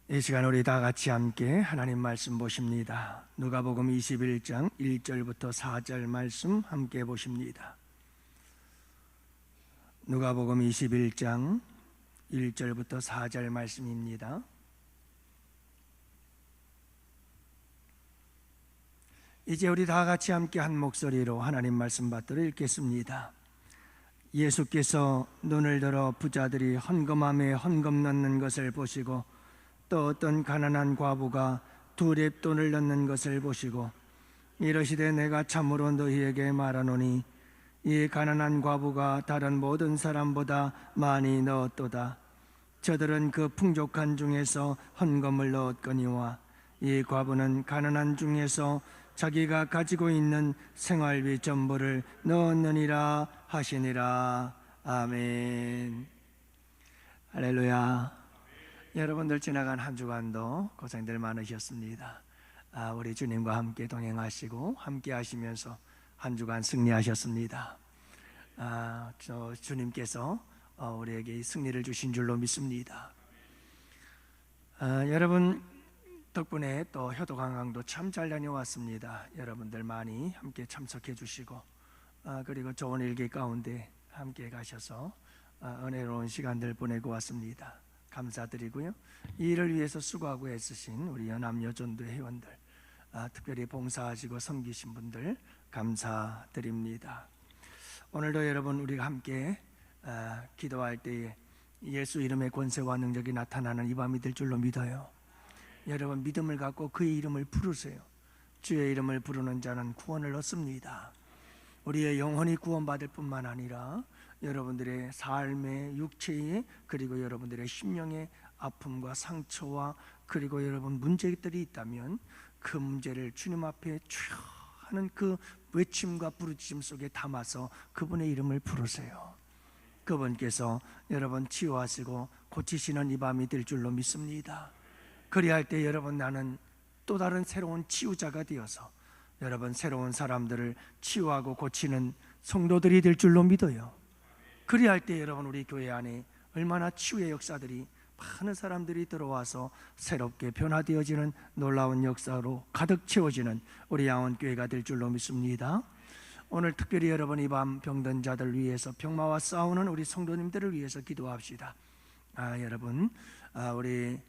이 시간 우리 다 같이 함께 하나님 말씀 보십니다. 누가복음 21장 1절부터 4절 말씀 함께 보십니다. 누가복음 21장 1절부터 4절 말씀입니다. 이제 우리 다 같이 함께 한 목소리로 하나님 말씀 받들어 읽겠습니다. 예수께서 눈을 들어 부자들이 헌금함에 헌금 넣는 것을 보시고 또 어떤 가난한 과부가 두 렙 돈을 넣는 것을 보시고 이러시되 내가 참으로 너희에게 말하노니 이 가난한 과부가 다른 모든 사람보다 많이 넣었도다. 저들은 그 풍족한 중에서 헌금을 넣었거니와 이 과부는 가난한 중에서 자기가 가지고 있는 생활비 전부를 넣었느니라 하시니라. 아멘. 할렐루야. 여러분들 지나간 한 주간도 고생들 많으셨습니다. 우리 주님과 함께 동행하시고 함께 하시면서 한 주간 승리하셨습니다. 주님께서 우리에게 이 승리를 주신 줄로 믿습니다. 여러분 덕분에 또 효도관광도 참 잘 다녀왔습니다. 여러분들 많이 함께 참석해 주시고 그리고 좋은 일기 가운데 함께 가셔서 은혜로운 시간들 보내고 왔습니다. 감사드리고요. 이 일을 위해서 수고하고 애쓰신 우리 연합여전도 회원들, 특별히 봉사하시고 섬기신 분들 감사드립니다. 오늘도 여러분 우리가 함께 기도할 때에 예수 이름의 권세와 능력이 나타나는 이 밤이 될 줄로 믿어요. 여러분 믿음을 갖고 그의 이름을 부르세요. 주의 이름을 부르는 자는 구원을 얻습니다. 우리의 영혼이 구원받을 뿐만 아니라 여러분들의 삶의 육체의 그리고 여러분들의 심령의 아픔과 상처와 그리고 여러분 문제들이 있다면 그 문제를 주님 앞에 주여 하는 그 외침과 부르짖음 속에 담아서 그분의 이름을 부르세요. 그분께서 여러분 치유하시고 고치시는 이 밤이 될 줄로 믿습니다. 그리할 때 여러분 나는 또 다른 새로운 치유자가 되어서 여러분 새로운 사람들을 치유하고 고치는 성도들이 될 줄로 믿어요. 그리할 때 여러분 우리 교회 안에 얼마나 치유의 역사들이 많은 사람들이 들어와서 새롭게 변화되어지는 놀라운 역사로 가득 채워지는 우리 양원교회가 될 줄로 믿습니다. 오늘 특별히 여러분 이 밤 병든 자들 위해서 병마와 싸우는 우리 성도님들을 위해서 기도합시다. 여러분 우리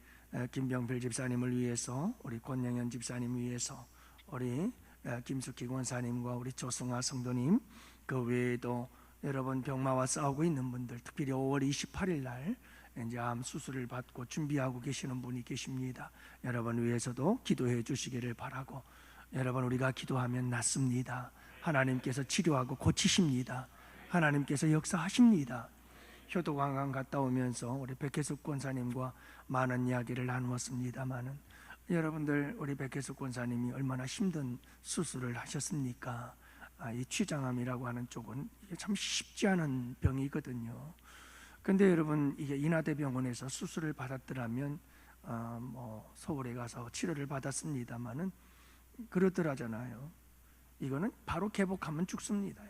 김병필 집사님을 위해서 우리 권영현 집사님 위해서 우리 김숙희 권사님과 우리 조승아 성도님 그 외에도 여러분 병마와 싸우고 있는 분들 특별히 5월 28일 날 이제 암 수술을 받고 준비하고 계시는 분이 계십니다. 여러분 위해서도 기도해 주시기를 바라고 여러분 우리가 기도하면 낫습니다. 하나님께서 치료하고 고치십니다. 하나님께서 역사하십니다. 효도관광 갔다 오면서 우리 백혜숙 권사님과 많은 이야기를 나누었습니다마는 여러분들 우리 백혜숙 권사님이 얼마나 힘든 수술을 하셨습니까? 이 취장암이라고 하는 쪽은 이게 참 쉽지 않은 병이거든요. 근데 여러분 이게 인하대병원에서 수술을 받았더라면 서울에 가서 치료를 받았습니다마는 그러더라잖아요. 이거는 바로 개복하면 죽습니다.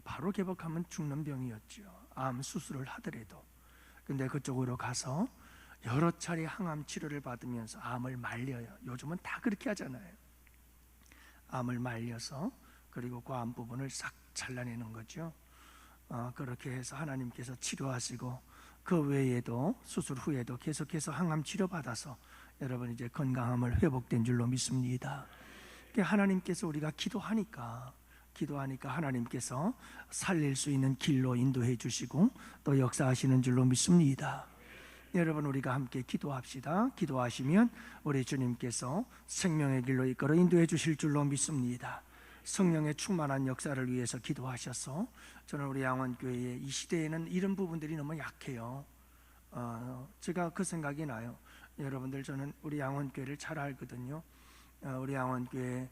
바로 개복하면 죽는 병이었죠. 암 수술을 하더라도. 근데 그쪽으로 가서 여러 차례 항암 치료를 받으면서 암을 말려요. 요즘은 다 그렇게 하잖아요. 암을 말려서 그리고 그 암 부분을 싹 잘라내는 거죠. 그렇게 해서 하나님께서 치료하시고 그 외에도 수술 후에도 계속해서 항암 치료 받아서 여러분 이제 건강함을 회복된 줄로 믿습니다. 하나님께서 우리가 기도하니까 하나님께서 살릴 수 있는 길로 인도해 주시고 또 역사하시는 줄로 믿습니다. 여러분 우리가 함께 기도합시다. 기도하시면 우리 주님께서 생명의 길로 이끌어 인도해 주실 줄로 믿습니다. 성령의 충만한 역사를 위해서 기도하셔서 저는 우리 양원교회의 이 시대에는 이런 부분들이 너무 약해요. 제가 그 생각이 나요. 여러분들 저는 우리 양원교회를 잘 알거든요. 우리 양원교회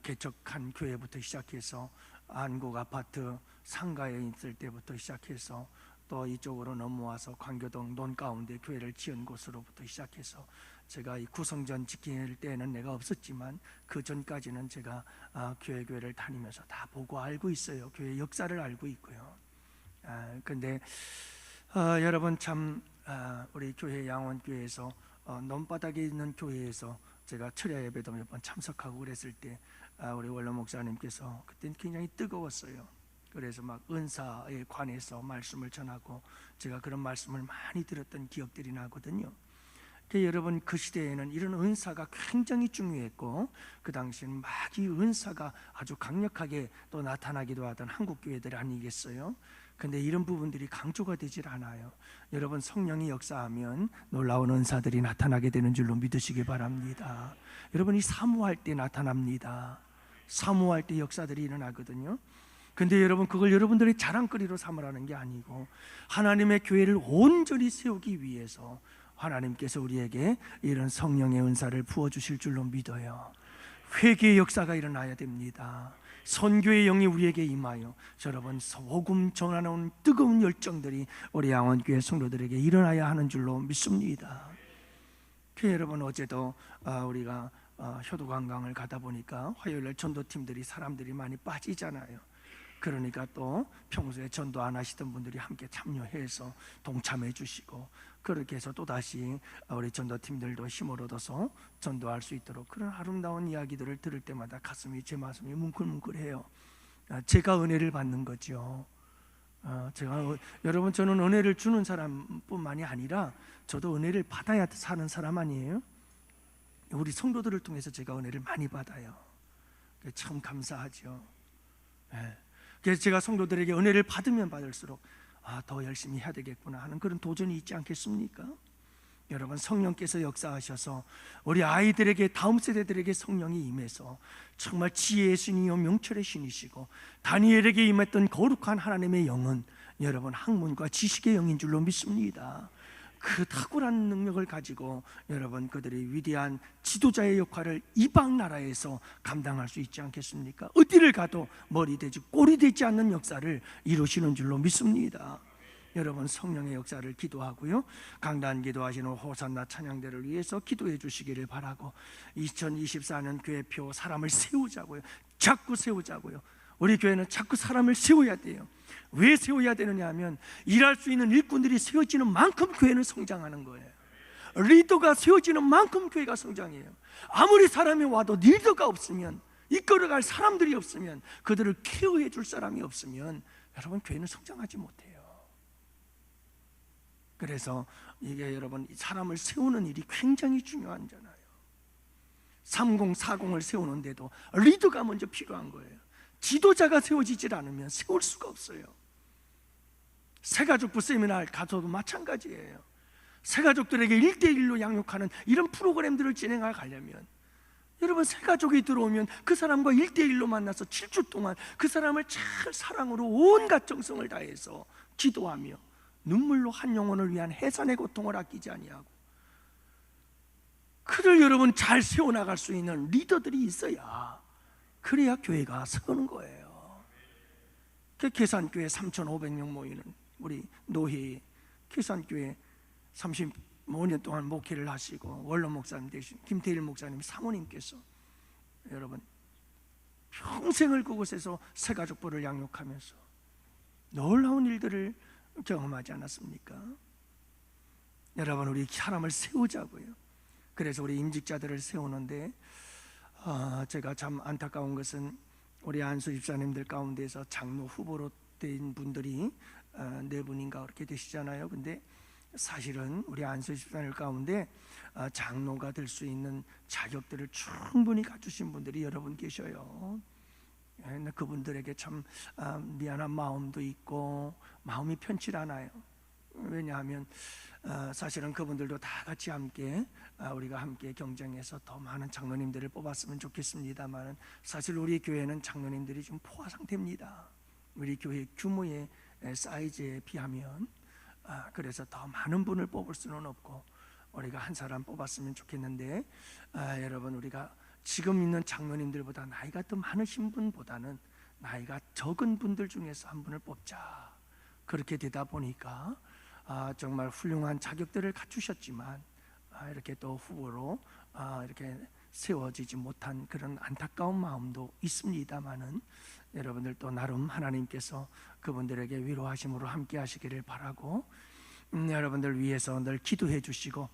개척한 교회부터 시작해서 안국 아파트 상가에 있을 때부터 시작해서 또 이쪽으로 넘어와서 광교동 논가운데 교회를 지은 곳으로부터 시작해서 제가 이 구성전 지킬 때는 내가 없었지만 그 전까지는 제가 교회를 다니면서 다 보고 알고 있어요. 교회 역사를 알고 있고요. 근데 여러분 참 우리 교회 양원교회에서 논바닥에 있는 교회에서 제가 철야 예배도 몇 번 참석하고 그랬을 때 우리 원로 목사님께서 그때는 굉장히 뜨거웠어요. 그래서 막 은사에 관해서 말씀을 전하고 제가 그런 말씀을 많이 들었던 기억들이 나거든요. 여러분, 그 시대에는 이런 은사가 굉장히 중요했고 그 당시에는 막 이 은사가 아주 강력하게 또 나타나기도 하던 한국 교회들 아니겠어요? 근데 이런 부분들이 강조가 되질 않아요. 여러분, 성령이 역사하면 놀라운 은사들이 나타나게 되는 줄로 믿으시기 바랍니다. 여러분이 사모할 때 나타납니다. 사모할 때 역사들이 일어나거든요. 근데 여러분, 그걸 여러분들의 자랑거리로 삼으라는 게 아니고 하나님의 교회를 온전히 세우기 위해서 하나님께서 우리에게 이런 성령의 은사를 부어주실 줄로 믿어요. 회개의 역사가 일어나야 됩니다. 선교의 영이 우리에게 임하여 여러분, 복음 전하는 뜨거운 열정들이 우리 양원교회 성도들에게 일어나야 하는 줄로 믿습니다. 여러분, 어제도 우리가 효도관광을 가다 보니까 화요일날 전도팀들이 사람들이 많이 빠지잖아요. 그러니까 또 평소에 전도 안 하시던 분들이 함께 참여해서 동참해 주시고, 그렇게 해서 또다시 우리 전도팀들도 힘을 얻어서 전도할 수 있도록, 그런 아름다운 이야기들을 들을 때마다 제 마음이 뭉클뭉클해요. 제가 은혜를 받는 거죠. 여러분, 저는 은혜를 주는 사람뿐만이 아니라 저도 은혜를 받아야 사는 사람 아니에요? 우리 성도들을 통해서 제가 은혜를 많이 받아요. 참 감사하죠. 그래서 제가 성도들에게 은혜를 받으면 받을수록 더 열심히 해야 되겠구나 하는 그런 도전이 있지 않겠습니까? 여러분, 성령께서 역사하셔서 우리 아이들에게, 다음 세대들에게 성령이 임해서 정말 지혜의 신이요 명철의 신이시고 다니엘에게 임했던 거룩한 하나님의 영은 여러분 학문과 지식의 영인 줄로 믿습니다. 그 탁월한 능력을 가지고 여러분, 그들이 위대한 지도자의 역할을 이방 나라에서 감당할 수 있지 않겠습니까? 어디를 가도 머리 되지 꼴이 되지 않는 역사를 이루시는 줄로 믿습니다. 여러분, 성령의 역사를 기도하고요, 강단 기도하시는 호산나 찬양대를 위해서 기도해 주시기를 바라고, 2024년 교회표 사람을 세우자고요. 자꾸 세우자고요. 우리 교회는 자꾸 사람을 세워야 돼요. 왜 세워야 되느냐 하면 일할 수 있는 일꾼들이 세워지는 만큼 교회는 성장하는 거예요. 리더가 세워지는 만큼 교회가 성장해요. 아무리 사람이 와도 리더가 없으면, 이끌어갈 사람들이 없으면, 그들을 케어해 줄 사람이 없으면 여러분, 교회는 성장하지 못해요. 그래서 이게 여러분, 사람을 세우는 일이 굉장히 중요하잖아요. 3040을 세우는데도 리더가 먼저 필요한 거예요. 지도자가 세워지질 않으면 세울 수가 없어요. 새가족부 세미나를 가서도 마찬가지예요. 새가족들에게 1대1로 양육하는 이런 프로그램들을 진행해 가려면 여러분, 새가족이 들어오면 그 사람과 1대1로 만나서 7주 동안 그 사람을 잘 사랑으로 온갖 정성을 다해서 기도하며 눈물로 한 영혼을 위한 해산의 고통을 아끼지 아니하고, 그를 여러분 잘 세워나갈 수 있는 리더들이 있어야, 그래야 교회가 서는 거예요. 계산교회 3,500명 모이는 우리 노희 계산교회 35년 동안 목회를 하시고 원로 목사님 되신 김태일 목사님 사모님께서 여러분 평생을 그곳에서 새가족부를 양육하면서 놀라운 일들을 경험하지 않았습니까? 여러분, 우리 사람을 세우자고요. 그래서 우리 임직자들을 세우는데 제가 참 안타까운 것은 우리 안수 집사님들 가운데서 장로 후보로 된 분들이 4분인가 그렇게 되시잖아요. 근데 사실은 우리 안수 집사님 가운데 장로가 될 수 있는 자격들을 충분히 갖추신 분들이 여러분 계셔요. 그분들에게 참 미안한 마음도 있고 마음이 편치 않아요. 왜냐하면 사실은 그분들도 다 같이 함께 우리가 함께 경쟁해서 더 많은 장로님들을 뽑았으면 좋겠습니다만, 사실 우리 교회는 장로님들이 좀 포화 상태입니다. 우리 교회 규모의 사이즈에 비하면. 그래서 더 많은 분을 뽑을 수는 없고 우리가 한 사람 뽑았으면 좋겠는데, 여러분, 우리가 지금 있는 장로님들보다 나이가 더 많으신 분보다는 나이가 적은 분들 중에서 한 분을 뽑자. 그렇게 되다 보니까 정말 훌륭한 자격들을 갖추셨지만 이렇게 또 후보로 이렇게 세워지지 못한 그런 안타까운 마음도 있습니다만은, 여러분들 또 나름 하나님께서 그분들에게 위로하심으로 함께 하시기를 바라고, 여러분들 위해서 늘 기도해 주시고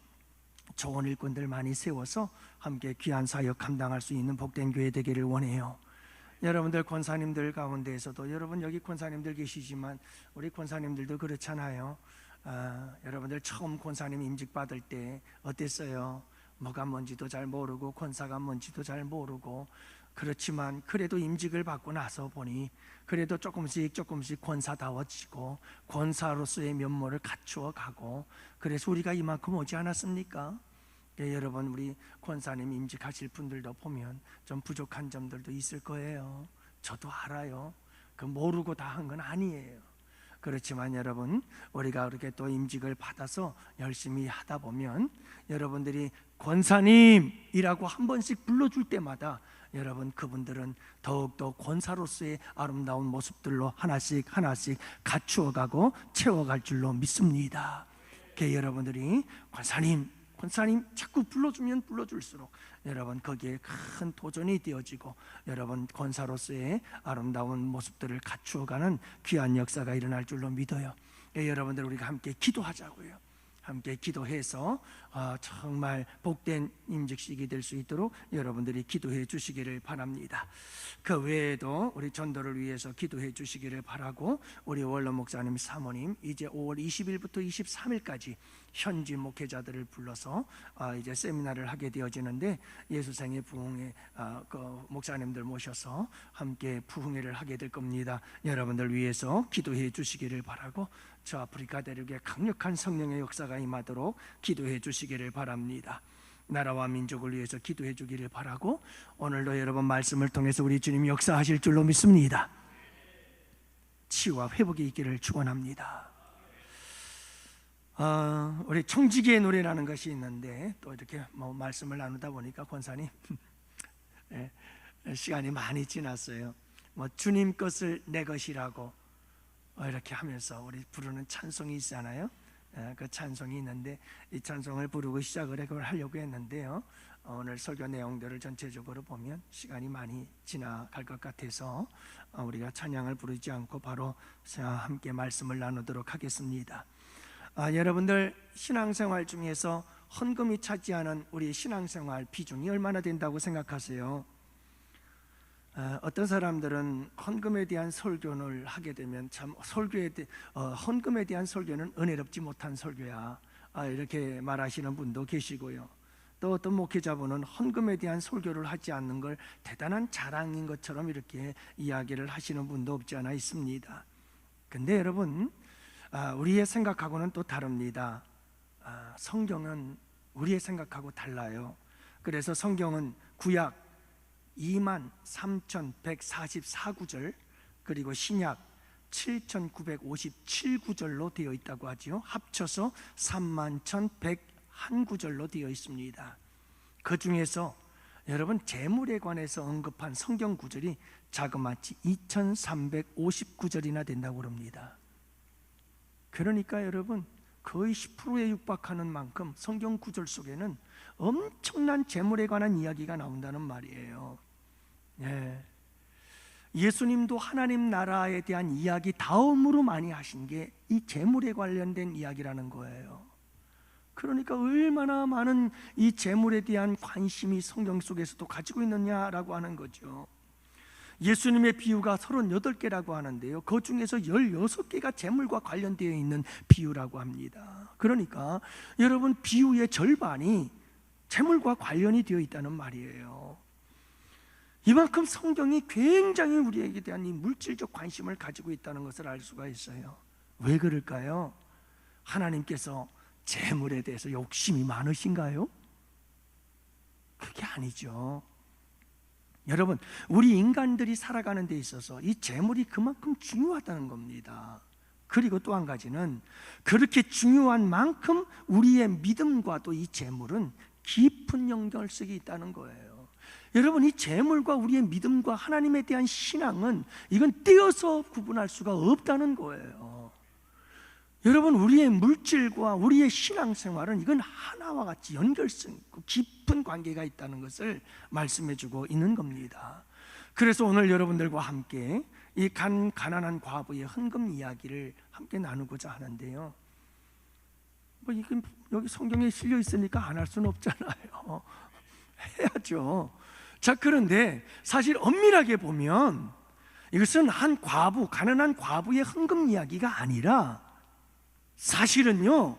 좋은 일꾼들 많이 세워서 함께 귀한 사역 감당할 수 있는 복된 교회 되기를 원해요. 여러분들 권사님들 가운데에서도, 여러분 여기 권사님들 계시지만 우리 권사님들도 그렇잖아요. 여러분들 처음 권사님 임직 받을 때 어땠어요? 뭐가 뭔지도 잘 모르고 권사가 뭔지도 잘 모르고, 그렇지만 그래도 임직을 받고 나서 보니 그래도 조금씩 권사다워지고 권사로서의 면모를 갖추어 가고, 그래서 우리가 이만큼 오지 않았습니까? 여러분 우리 권사님 임직하실 분들도 보면 좀 부족한 점들도 있을 거예요. 저도 알아요. 그 모르고 다 한 건 아니에요. 그렇지만 여러분, 우리가 그렇게 또 임직을 받아서 열심히 하다 보면 여러분들이 권사님이라고 한 번씩 불러줄 때마다 여러분 그분들은 더욱더 권사로서의 아름다운 모습들로 하나씩 갖추어가고 채워갈 줄로 믿습니다. 여러분들이 권사님 자꾸 불러주면 불러줄수록 여러분 거기에 큰 도전이 되어지고 여러분 권사로서의 아름다운 모습들을 갖추어가는 귀한 역사가 일어날 줄로 믿어요. 여러분들 우리가 함께 기도하자고요. 함께 기도해서 정말 복된 임직식이 될 수 있도록 여러분들이 기도해 주시기를 바랍니다. 그 외에도 우리 전도를 위해서 기도해 주시기를 바라고, 우리 원로 목사님 사모님 이제 5월 20일부터 23일까지 현지 목회자들을 불러서 이제 세미나를 하게 되어지는데, 예수생애 부흥회 그 목사님들 모셔서 함께 부흥회를 하게 될 겁니다. 여러분들 위해서 기도해 주시기를 바라고, 저 아프리카 대륙에 강력한 성령의 역사가 임하도록 기도해 주시기를 바랍니다. 나라와 민족을 위해서 기도해 주기를 바라고, 오늘도 여러분 말씀을 통해서 우리 주님 역사하실 줄로 믿습니다. 치유와 회복이 있기를 축원합니다. 우리 청지기의 노래라는 것이 있는데, 또 이렇게 말씀을 나누다 보니까 권사님 시간이 많이 지났어요. 주님 것을 내 것이라고 이렇게 하면서 우리 부르는 찬송이 있잖아요. 그 찬송이 있는데 이 찬송을 부르고 시작을 그걸 하려고 했는데요, 오늘 설교 내용들을 전체적으로 보면 시간이 많이 지나갈 것 같아서 우리가 찬양을 부르지 않고 바로 함께 말씀을 나누도록 하겠습니다. 여러분들 신앙생활 중에서 헌금이 차지하는 우리 신앙생활 비중이 얼마나 된다고 생각하세요? 어떤 사람들은 헌금에 대한 설교를 하게 되면 참 헌금에 대한 설교는 은혜롭지 못한 설교야, 이렇게 말하시는 분도 계시고요. 또 어떤 목회자분은 헌금에 대한 설교를 하지 않는 걸 대단한 자랑인 것처럼 이렇게 이야기를 하시는 분도 없지 않아 있습니다. 근데 여러분, 우리의 생각하고는 또 다릅니다. 성경은 우리의 생각하고 달라요. 그래서 성경은 구약 23,144구절, 그리고 신약 7,957구절로 되어 있다고 하죠. 합쳐서 31,101구절로 되어 있습니다. 그 중에서 여러분 재물에 관해서 언급한 성경 구절이 자그마치 2,359절이나 된다고 합니다. 그러니까 여러분 거의 10%에 육박하는 만큼 성경 구절 속에는 엄청난 재물에 관한 이야기가 나온다는 말이에요. 예수님도 하나님 나라에 대한 이야기 다음으로 많이 하신 게 이 재물에 관련된 이야기라는 거예요. 그러니까 얼마나 많은 이 재물에 대한 관심이 성경 속에서도 가지고 있느냐라고 하는 거죠. 예수님의 비유가 38개라고 하는데요, 그 중에서 16개가 재물과 관련되어 있는 비유라고 합니다. 그러니까 여러분 비유의 절반이 재물과 관련이 되어 있다는 말이에요. 이만큼 성경이 굉장히 우리에게 대한 이 물질적 관심을 가지고 있다는 것을 알 수가 있어요. 왜 그럴까요? 하나님께서 재물에 대해서 욕심이 많으신가요? 그게 아니죠. 여러분, 우리 인간들이 살아가는 데 있어서 이 재물이 그만큼 중요하다는 겁니다. 그리고 또 한 가지는 그렇게 중요한 만큼 우리의 믿음과 또 이 재물은 깊은 연결성이 있다는 거예요. 여러분, 이 재물과 우리의 믿음과 하나님에 대한 신앙은 이건 떼어서 구분할 수가 없다는 거예요. 여러분, 우리의 물질과 우리의 신앙생활은 이건 하나와 같이 연결성 있고 깊은 관계가 있다는 것을 말씀해주고 있는 겁니다. 그래서 오늘 여러분들과 함께 이 가난한 과부의 헌금 이야기를 함께 나누고자 하는데요, 뭐 이게 여기 성경에 실려 있으니까 안 할 수는 없잖아요. 해야죠. 자, 그런데 사실 엄밀하게 보면 이것은 한 과부, 가난한 과부의 헌금 이야기가 아니라 사실은요,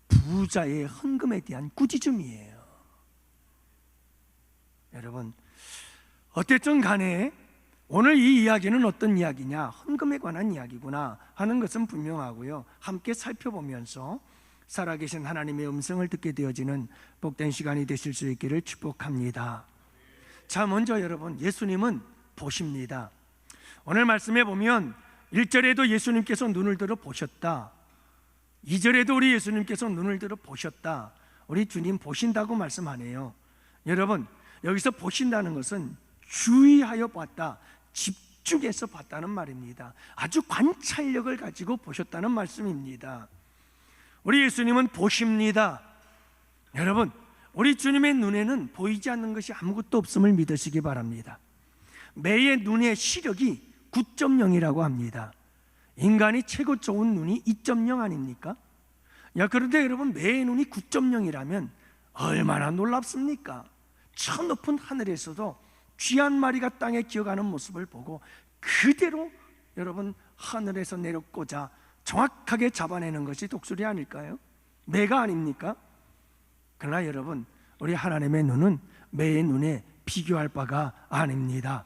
부자의 헌금에 대한 꾸짖음이에요. 여러분, 어쨌든 간에 오늘 이 이야기는 어떤 이야기냐, 헌금에 관한 이야기구나 하는 것은 분명하고요, 함께 살펴보면서 살아계신 하나님의 음성을 듣게 되어지는 복된 시간이 되실 수 있기를 축복합니다. 자, 먼저 여러분, 예수님은 보십니다. 오늘 말씀에 보면 1절에도 예수님께서 눈을 들어 보셨다, 2절에도 우리 예수님께서 눈을 들어 보셨다. 우리 주님 보신다고 말씀하네요. 여러분, 여기서 보신다는 것은 주의하여 봤다, 집중해서 봤다는 말입니다. 아주 관찰력을 가지고 보셨다는 말씀입니다. 우리 예수님은 보십니다. 여러분, 우리 주님의 눈에는 보이지 않는 것이 아무것도 없음을 믿으시기 바랍니다. 매의 눈의 시력이 9.0이라고 합니다. 인간이 최고 좋은 눈이 2.0 아닙니까? 그런데 여러분, 매의 눈이 9.0이라면 얼마나 놀랍습니까? 저 높은 하늘에서도 쥐1 마리가 땅에 기어가는 모습을 보고 그대로 여러분 하늘에서 내려꽂아 정확하게 잡아내는 것이 독수리 아닐까요? 매가 아닙니까? 그러나 여러분, 우리 하나님의 눈은 매의 눈에 비교할 바가 아닙니다.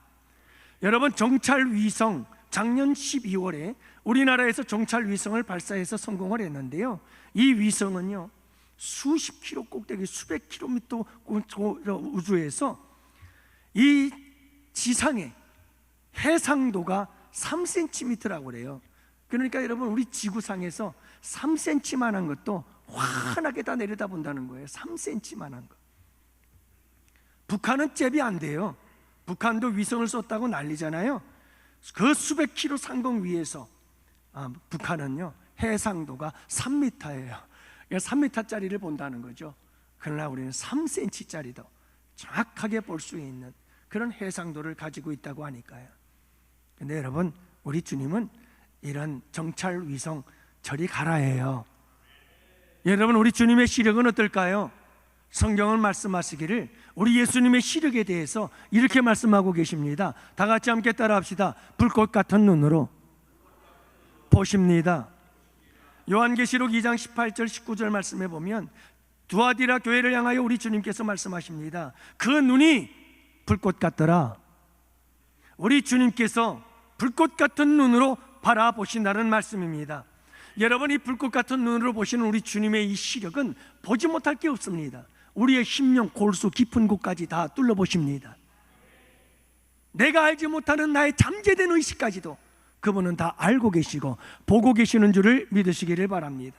여러분, 정찰위성, 작년 12월에 우리나라에서 정찰위성을 발사해서 성공을 했는데요, 이 위성은요 수십 킬로 꼭대기, 수백 킬로미터 우주에서 이 지상의 해상도가 3cm라고 그래요. 그러니까 여러분, 우리 지구상에서 3cm만한 것도 환하게 다 내려다본다는 거예요. 3cm만한 것. 북한은 잽이 안 돼요. 북한도 위성을 쐈다고 난리잖아요. 그 수백 킬로 상공 위에서 북한은요 해상도가 3m예요. 3m짜리를 본다는 거죠. 그러나 우리는 3cm짜리도 정확하게 볼 수 있는 그런 해상도를 가지고 있다고 하니까요. 근데 여러분, 우리 주님은 이런 정찰 위성 저리 가라 해요. 여러분, 우리 주님의 시력은 어떨까요? 성경은 말씀하시기를 우리 예수님의 시력에 대해서 이렇게 말씀하고 계십니다. 다 같이 함께 따라합시다. 불꽃 같은 눈으로 보십니다. 요한계시록 2장 18절 19절 말씀해 보면 두아디라 교회를 향하여 우리 주님께서 말씀하십니다. 그 눈이 불꽃 같더라. 우리 주님께서 불꽃 같은 눈으로 바라보신다는 말씀입니다. 여러분, 이 불꽃 같은 눈으로 보시는 우리 주님의 이 시력은 보지 못할 게 없습니다. 우리의 심령, 골수 깊은 곳까지 다 뚫어보십니다. 내가 알지 못하는 나의 잠재된 의식까지도 그분은 다 알고 계시고 보고 계시는 줄을 믿으시기를 바랍니다.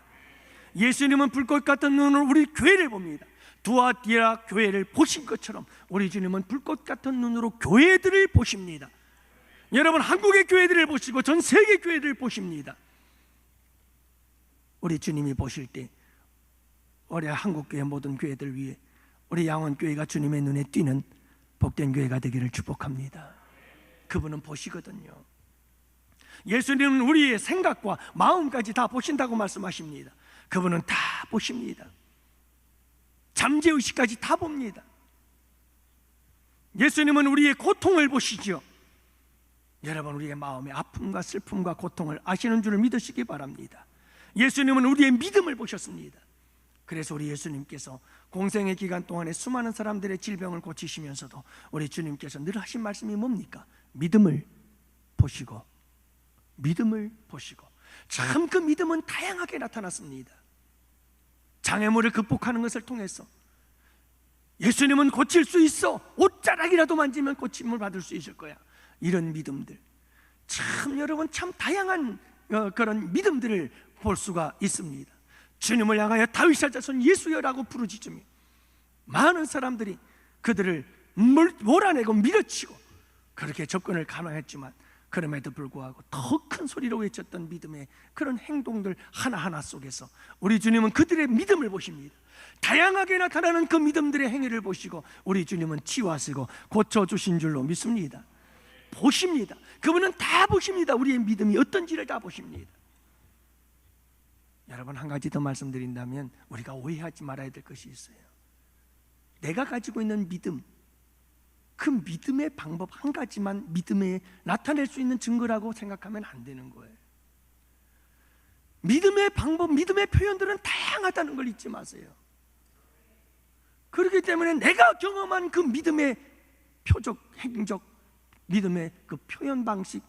예수님은 불꽃 같은 눈으로 우리 교회를 봅니다. 두아디라 교회를 보신 것처럼 우리 주님은 불꽃 같은 눈으로 교회들을 보십니다. 여러분, 한국의 교회들을 보시고 전 세계 교회들을 보십니다. 우리 주님이 보실 때 우리 한국교회 모든 교회들 위해 우리 양원교회가 주님의 눈에 띄는 복된 교회가 되기를 축복합니다. 그분은 보시거든요. 예수님은 우리의 생각과 마음까지 다 보신다고 말씀하십니다. 그분은 다 보십니다. 잠재의식까지 다 봅니다. 예수님은 우리의 고통을 보시죠. 여러분, 우리의 마음의 아픔과 슬픔과 고통을 아시는 줄을 믿으시기 바랍니다. 예수님은 우리의 믿음을 보셨습니다. 그래서 우리 예수님께서 공생의 기간 동안에 수많은 사람들의 질병을 고치시면서도 우리 주님께서 늘 하신 말씀이 뭡니까? 믿음을 보시고, 믿음을 보시고. 참 그 믿음은 다양하게 나타났습니다. 장애물을 극복하는 것을 통해서 예수님은 고칠 수 있어, 옷자락이라도 만지면 고침을 받을 수 있을 거야, 이런 믿음들. 참 여러분, 참 다양한 그런 믿음들을 볼 수가 있습니다. 주님을 향하여 다윗의 자손 예수여라고 부르짖으며 많은 사람들이 그들을 몰아내고 밀어치고 그렇게 접근을 감행했지만 그럼에도 불구하고 더 큰 소리로 외쳤던 믿음의 그런 행동들 하나하나 속에서 우리 주님은 그들의 믿음을 보십니다. 다양하게 나타나는 그 믿음들의 행위를 보시고 우리 주님은 치유하시고 고쳐주신 줄로 믿습니다. 보십니다. 그분은 다 보십니다. 우리의 믿음이 어떤지를 다 보십니다. 여러분, 한 가지 더 말씀드린다면 우리가 오해하지 말아야 될 것이 있어요. 내가 가지고 있는 믿음, 그 믿음의 방법 한 가지만 믿음에 나타낼 수 있는 증거라고 생각하면 안 되는 거예요. 믿음의 방법, 믿음의 표현들은 다양하다는 걸 잊지 마세요. 그렇기 때문에 내가 경험한 그 믿음의 표적, 행적, 믿음의 그 표현 방식,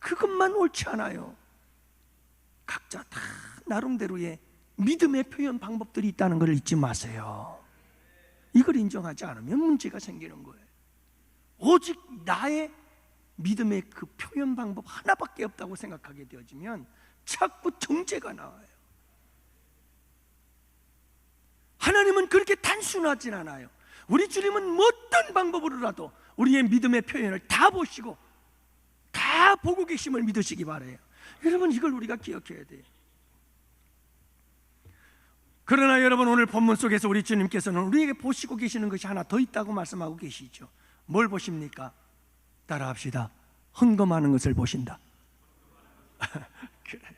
그것만 옳지 않아요. 각자 다 나름대로의 믿음의 표현 방법들이 있다는 걸 잊지 마세요. 이걸 인정하지 않으면 문제가 생기는 거예요. 오직 나의 믿음의 그 표현 방법 하나밖에 없다고 생각하게 되어지면 자꾸 정죄가 나와요. 하나님은 그렇게 단순하진 않아요. 우리 주님은 어떤 방법으로라도 우리의 믿음의 표현을 다 보시고 다 보고 계심을 믿으시기 바라요. 여러분, 이걸 우리가 기억해야 돼요. 그러나 여러분, 오늘 본문 속에서 우리 주님께서는 우리에게 보시고 계시는 것이 하나 더 있다고 말씀하고 계시죠. 뭘 보십니까? 따라합시다. 헌금하는 것을 보신다. 그래요.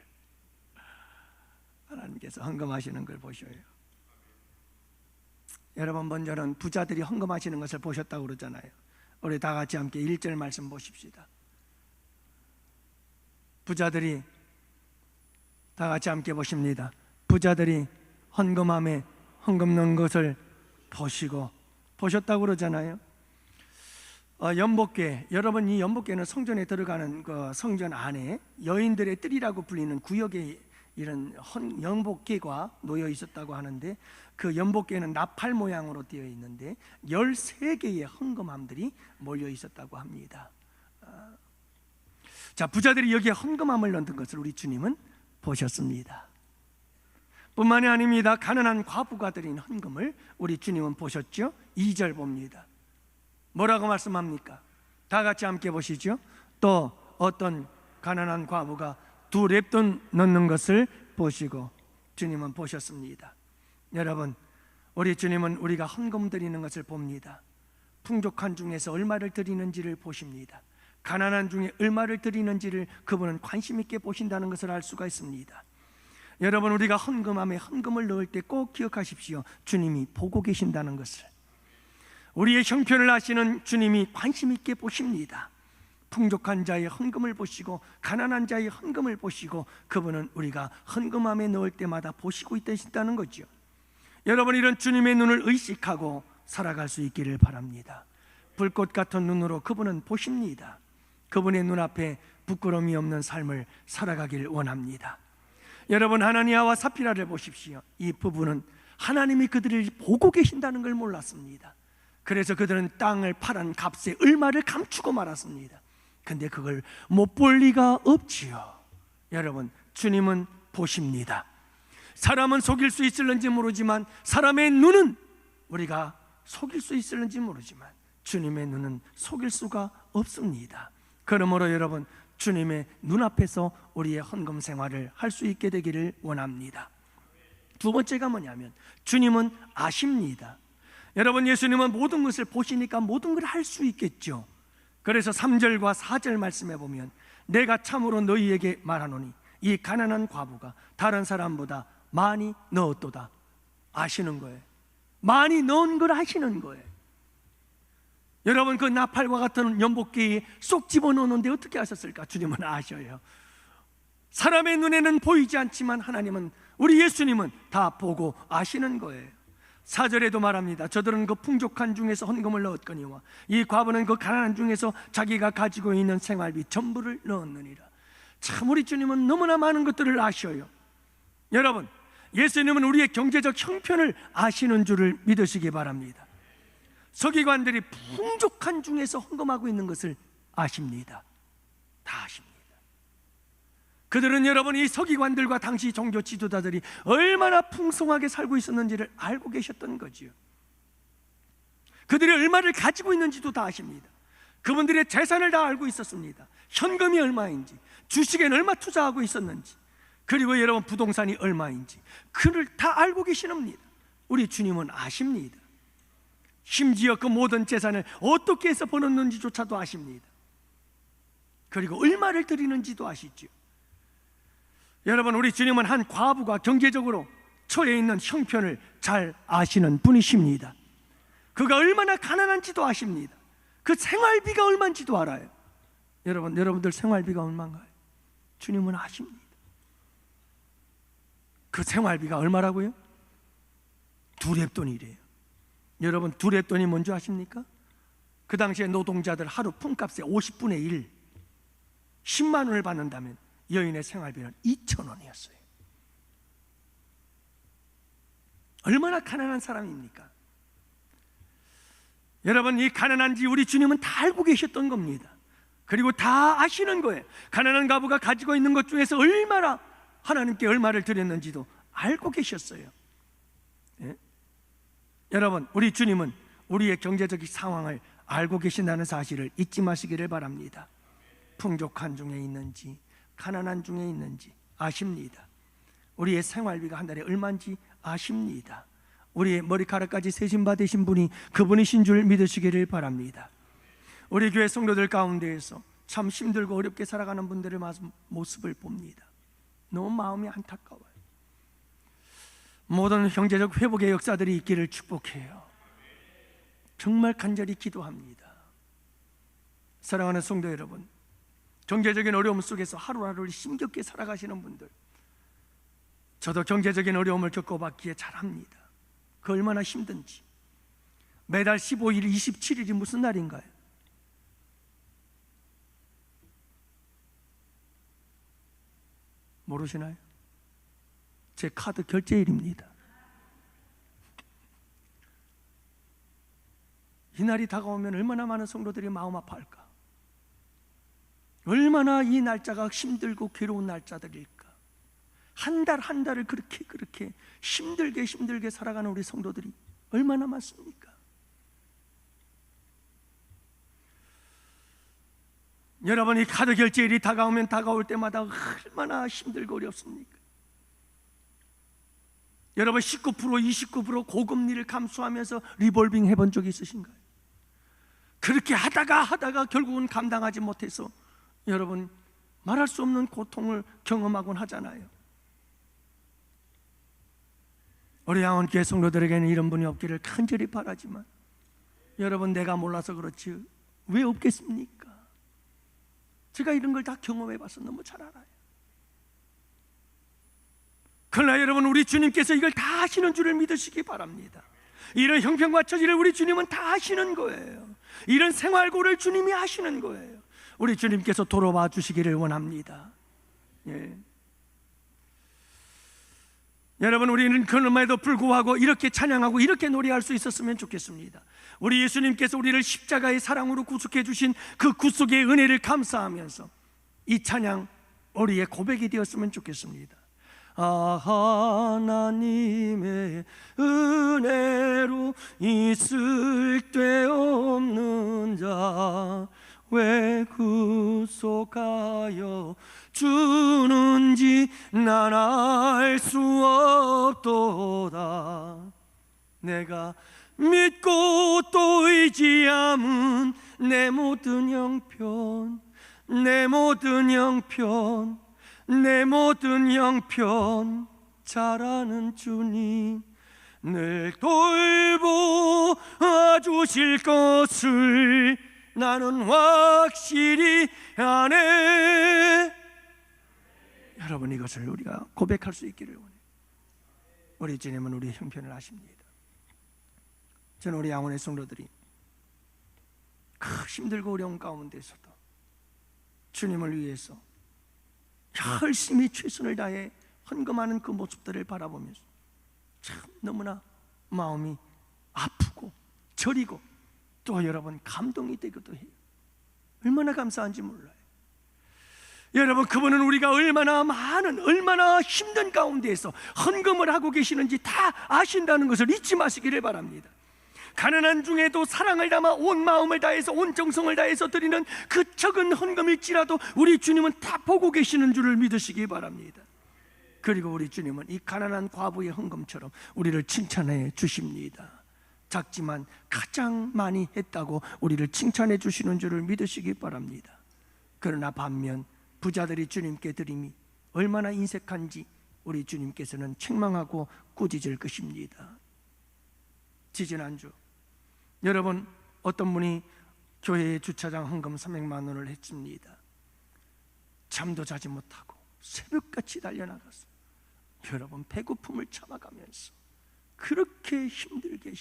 하나님께서 헌금하시는 걸 보셔요. 여러분, 먼저는 부자들이 헌금하시는 것을 보셨다고 그러잖아요. 우리 다 같이 함께 1절 말씀 보십시다. 부자들이, 다 같이 함께 보십니다. 부자들이 헌금함에 헌금 넣은 것을 보셨다고 그러잖아요. 연복궤, 여러분, 이 연복궤는 성전에 들어가는 그 성전 안에 여인들의 뜰이라고 불리는 구역에 이런 연복궤가 놓여 있었다고 하는데, 그 연복궤는 나팔 모양으로 되어 있는데 13개의 헌금함들이 몰려 있었다고 합니다. 자, 부자들이 여기에 헌금함을 넣은 것을 우리 주님은 보셨습니다. 뿐만이 아닙니다. 가난한 과부가 드린 헌금을 우리 주님은 보셨죠. 2절 봅니다. 뭐라고 말씀합니까? 다 같이 함께 보시죠. 또 어떤 가난한 과부가 2렙돈 넣는 것을 보시고, 주님은 보셨습니다. 여러분, 우리 주님은 우리가 헌금 드리는 것을 봅니다. 풍족한 중에서 얼마를 드리는지를 보십니다. 가난한 중에 얼마를 드리는지를 그분은 관심 있게 보신다는 것을 알 수가 있습니다. 여러분, 우리가 헌금함에 헌금을 넣을 때 꼭 기억하십시오. 주님이 보고 계신다는 것을. 우리의 형편을 아시는 주님이 관심 있게 보십니다. 풍족한 자의 헌금을 보시고 가난한 자의 헌금을 보시고, 그분은 우리가 헌금함에 넣을 때마다 보시고 있다는 거죠. 여러분, 이런 주님의 눈을 의식하고 살아갈 수 있기를 바랍니다. 불꽃 같은 눈으로 그분은 보십니다. 그분의 눈앞에 부끄러움이 없는 삶을 살아가길 원합니다. 여러분, 하나니아와 사피라를 보십시오. 이 부부는 하나님이 그들을 보고 계신다는 걸 몰랐습니다. 그래서 그들은 땅을 팔은 값에 얼마를 감추고 말았습니다. 근데 그걸 못 볼 리가 없지요. 여러분, 주님은 보십니다. 사람은 속일 수 있을는지 모르지만, 사람의 눈은, 우리가 속일 수 있을는지 모르지만 주님의 눈은 속일 수가 없습니다. 그러므로 여러분, 주님의 눈앞에서 우리의 헌금 생활을 할 수 있게 되기를 원합니다. 두 번째가 뭐냐면, 주님은 아십니다. 여러분, 예수님은 모든 것을 보시니까 모든 걸 할 수 있겠죠. 그래서 3절과 4절 말씀해 보면, 내가 참으로 너희에게 말하노니 이 가난한 과부가 다른 사람보다 많이 넣었도다. 아시는 거예요. 많이 넣은 걸 아시는 거예요. 여러분, 그 나팔과 같은 연복궤에 쏙 집어넣는데 어떻게 하셨을까? 주님은 아셔요. 사람의 눈에는 보이지 않지만 하나님은, 우리 예수님은 다 보고 아시는 거예요. 4절에도 말합니다. 저들은 그 풍족한 중에서 헌금을 넣었거니와 이 과부는 그 가난한 중에서 자기가 가지고 있는 생활비 전부를 넣었느니라. 참, 우리 주님은 너무나 많은 것들을 아셔요. 여러분, 예수님은 우리의 경제적 형편을 아시는 줄을 믿으시기 바랍니다. 서기관들이 풍족한 중에서 헌금하고 있는 것을 아십니다. 다 아십니다. 그들은, 여러분, 이 서기관들과 당시 종교 지도자들이 얼마나 풍성하게 살고 있었는지를 알고 계셨던 거지요. 그들이 얼마를 가지고 있는지도 다 아십니다. 그분들의 재산을 다 알고 있었습니다. 현금이 얼마인지, 주식에는 얼마 투자하고 있었는지, 그리고 여러분 부동산이 얼마인지, 그를 다 알고 계시옵니다. 우리 주님은 아십니다. 심지어 그 모든 재산을 어떻게 해서 벌었는지조차도 아십니다. 그리고 얼마를 드리는지도 아시죠. 여러분, 우리 주님은 한 과부가 경제적으로 처해 있는 형편을 잘 아시는 분이십니다. 그가 얼마나 가난한지도 아십니다. 그 생활비가 얼마인지도 알아요. 여러분들 생활비가 얼마인가요? 주님은 아십니다. 그 생활비가 얼마라고요? 두렙돈이래요. 여러분, 두렙돈이 뭔지 아십니까? 그 당시에 노동자들 하루 품값의 50분의 1, 10만 원을 받는다면 여인의 생활비는 2,000원이었어요. 얼마나 가난한 사람입니까? 여러분, 이 가난한지 우리 주님은 다 알고 계셨던 겁니다. 그리고 다 아시는 거예요. 가난한 과부가 가지고 있는 것 중에서 얼마나 하나님께 얼마를 드렸는지도 알고 계셨어요. 예? 여러분, 우리 주님은 우리의 경제적 상황을 알고 계신다는 사실을 잊지 마시기를 바랍니다. 풍족한 중에 있는지 가난한 중에 있는지 아십니다. 우리의 생활비가 한 달에 얼마인지 아십니다. 우리의 머리카락까지 세심 받으신 분이 그분이신 줄 믿으시기를 바랍니다. 우리 교회 성도들 가운데에서 참 힘들고 어렵게 살아가는 분들의 모습을 봅니다. 너무 마음이 안타까워요. 모든 경제적 회복의 역사들이 있기를 축복해요. 정말 간절히 기도합니다. 사랑하는 성도 여러분, 경제적인 어려움 속에서 하루하루를 힘겹게 살아가시는 분들, 저도 경제적인 어려움을 겪어봤기에 잘 압니다. 그 얼마나 힘든지. 매달 15일, 27일이 무슨 날인가요? 모르시나요? 제 카드 결제일입니다. 이 날이 다가오면 얼마나 많은 성도들이 마음 아파할까? 얼마나 이 날짜가 힘들고 괴로운 날짜들일까? 한 달 한 달을 그렇게 힘들게 살아가는 우리 성도들이 얼마나 많습니까? 여러분, 이 카드 결제일이 다가올 때마다 얼마나 힘들고 어렵습니까? 여러분, 19%, 29% 고금리를 감수하면서 리볼빙 해본 적이 있으신가요? 그렇게 하다가 결국은 감당하지 못해서 여러분 말할 수 없는 고통을 경험하곤 하잖아요. 우리 양원교회 성도들에게는 이런 분이 없기를 간절히 바라지만, 여러분, 내가 몰라서 그렇지 왜 없겠습니까? 제가 이런 걸 다 경험해봐서 너무 잘 알아요. 그러나 여러분, 우리 주님께서 이걸 다 아시는 줄을 믿으시기 바랍니다. 이런 형편과 처지를 우리 주님은 다 아시는 거예요. 이런 생활고를 주님이 아시는 거예요. 우리 주님께서 돌아와 주시기를 원합니다. 예. 여러분, 우리는 그럼에도 불구하고 이렇게 찬양하고 이렇게 노래할 수 있었으면 좋겠습니다. 우리 예수님께서 우리를 십자가의 사랑으로 구속해 주신 그 구속의 은혜를 감사하면서 이 찬양 우리의 고백이 되었으면 좋겠습니다. 하나님의 은혜로 있을 데 없는 자 왜 구속하여 주는지 난 알 수 없도다. 내가 믿고 또 의지함은 내 모든 형편 잘 아는 주님 늘 돌보아 주실 것을 나는 확실히 아네. 여러분, 이것을 우리가 고백할 수 있기를 원해요. 우리 주님은 우리의 형편을 아십니다. 저는 우리 양원의 성도들이 힘들고 어려운 가운데서도 주님을 위해서 열심히 최선을 다해 헌금하는 그 모습들을 바라보면서 참 너무나 마음이 아프고 저리고 또 여러분 감동이 되기도 해요. 얼마나 감사한지 몰라요. 여러분, 그분은 우리가 얼마나 힘든 가운데에서 헌금을 하고 계시는지 다 아신다는 것을 잊지 마시기를 바랍니다. 가난한 중에도 사랑을 담아 온 마음을 다해서 온 정성을 다해서 드리는 그 적은 헌금일지라도 우리 주님은 다 보고 계시는 줄을 믿으시기 바랍니다. 그리고 우리 주님은 이 가난한 과부의 헌금처럼 우리를 칭찬해 주십니다. 작지만 가장 많이 했다고 우리를 칭찬해 주시는 줄을 믿으시기 바랍니다. 그러나 반면 부자들이 주님께 드림이 얼마나 인색한지 우리 주님께서는 책망하고 꾸짖을 것입니다. 지지난주 여러분, 어떤 분이 교회의 주차장 헌금 300만 원을 했습니다. 잠도 자지 못하고 새벽같이 달려나가서 여러분 배고픔을 참아가면서 그렇게 힘들게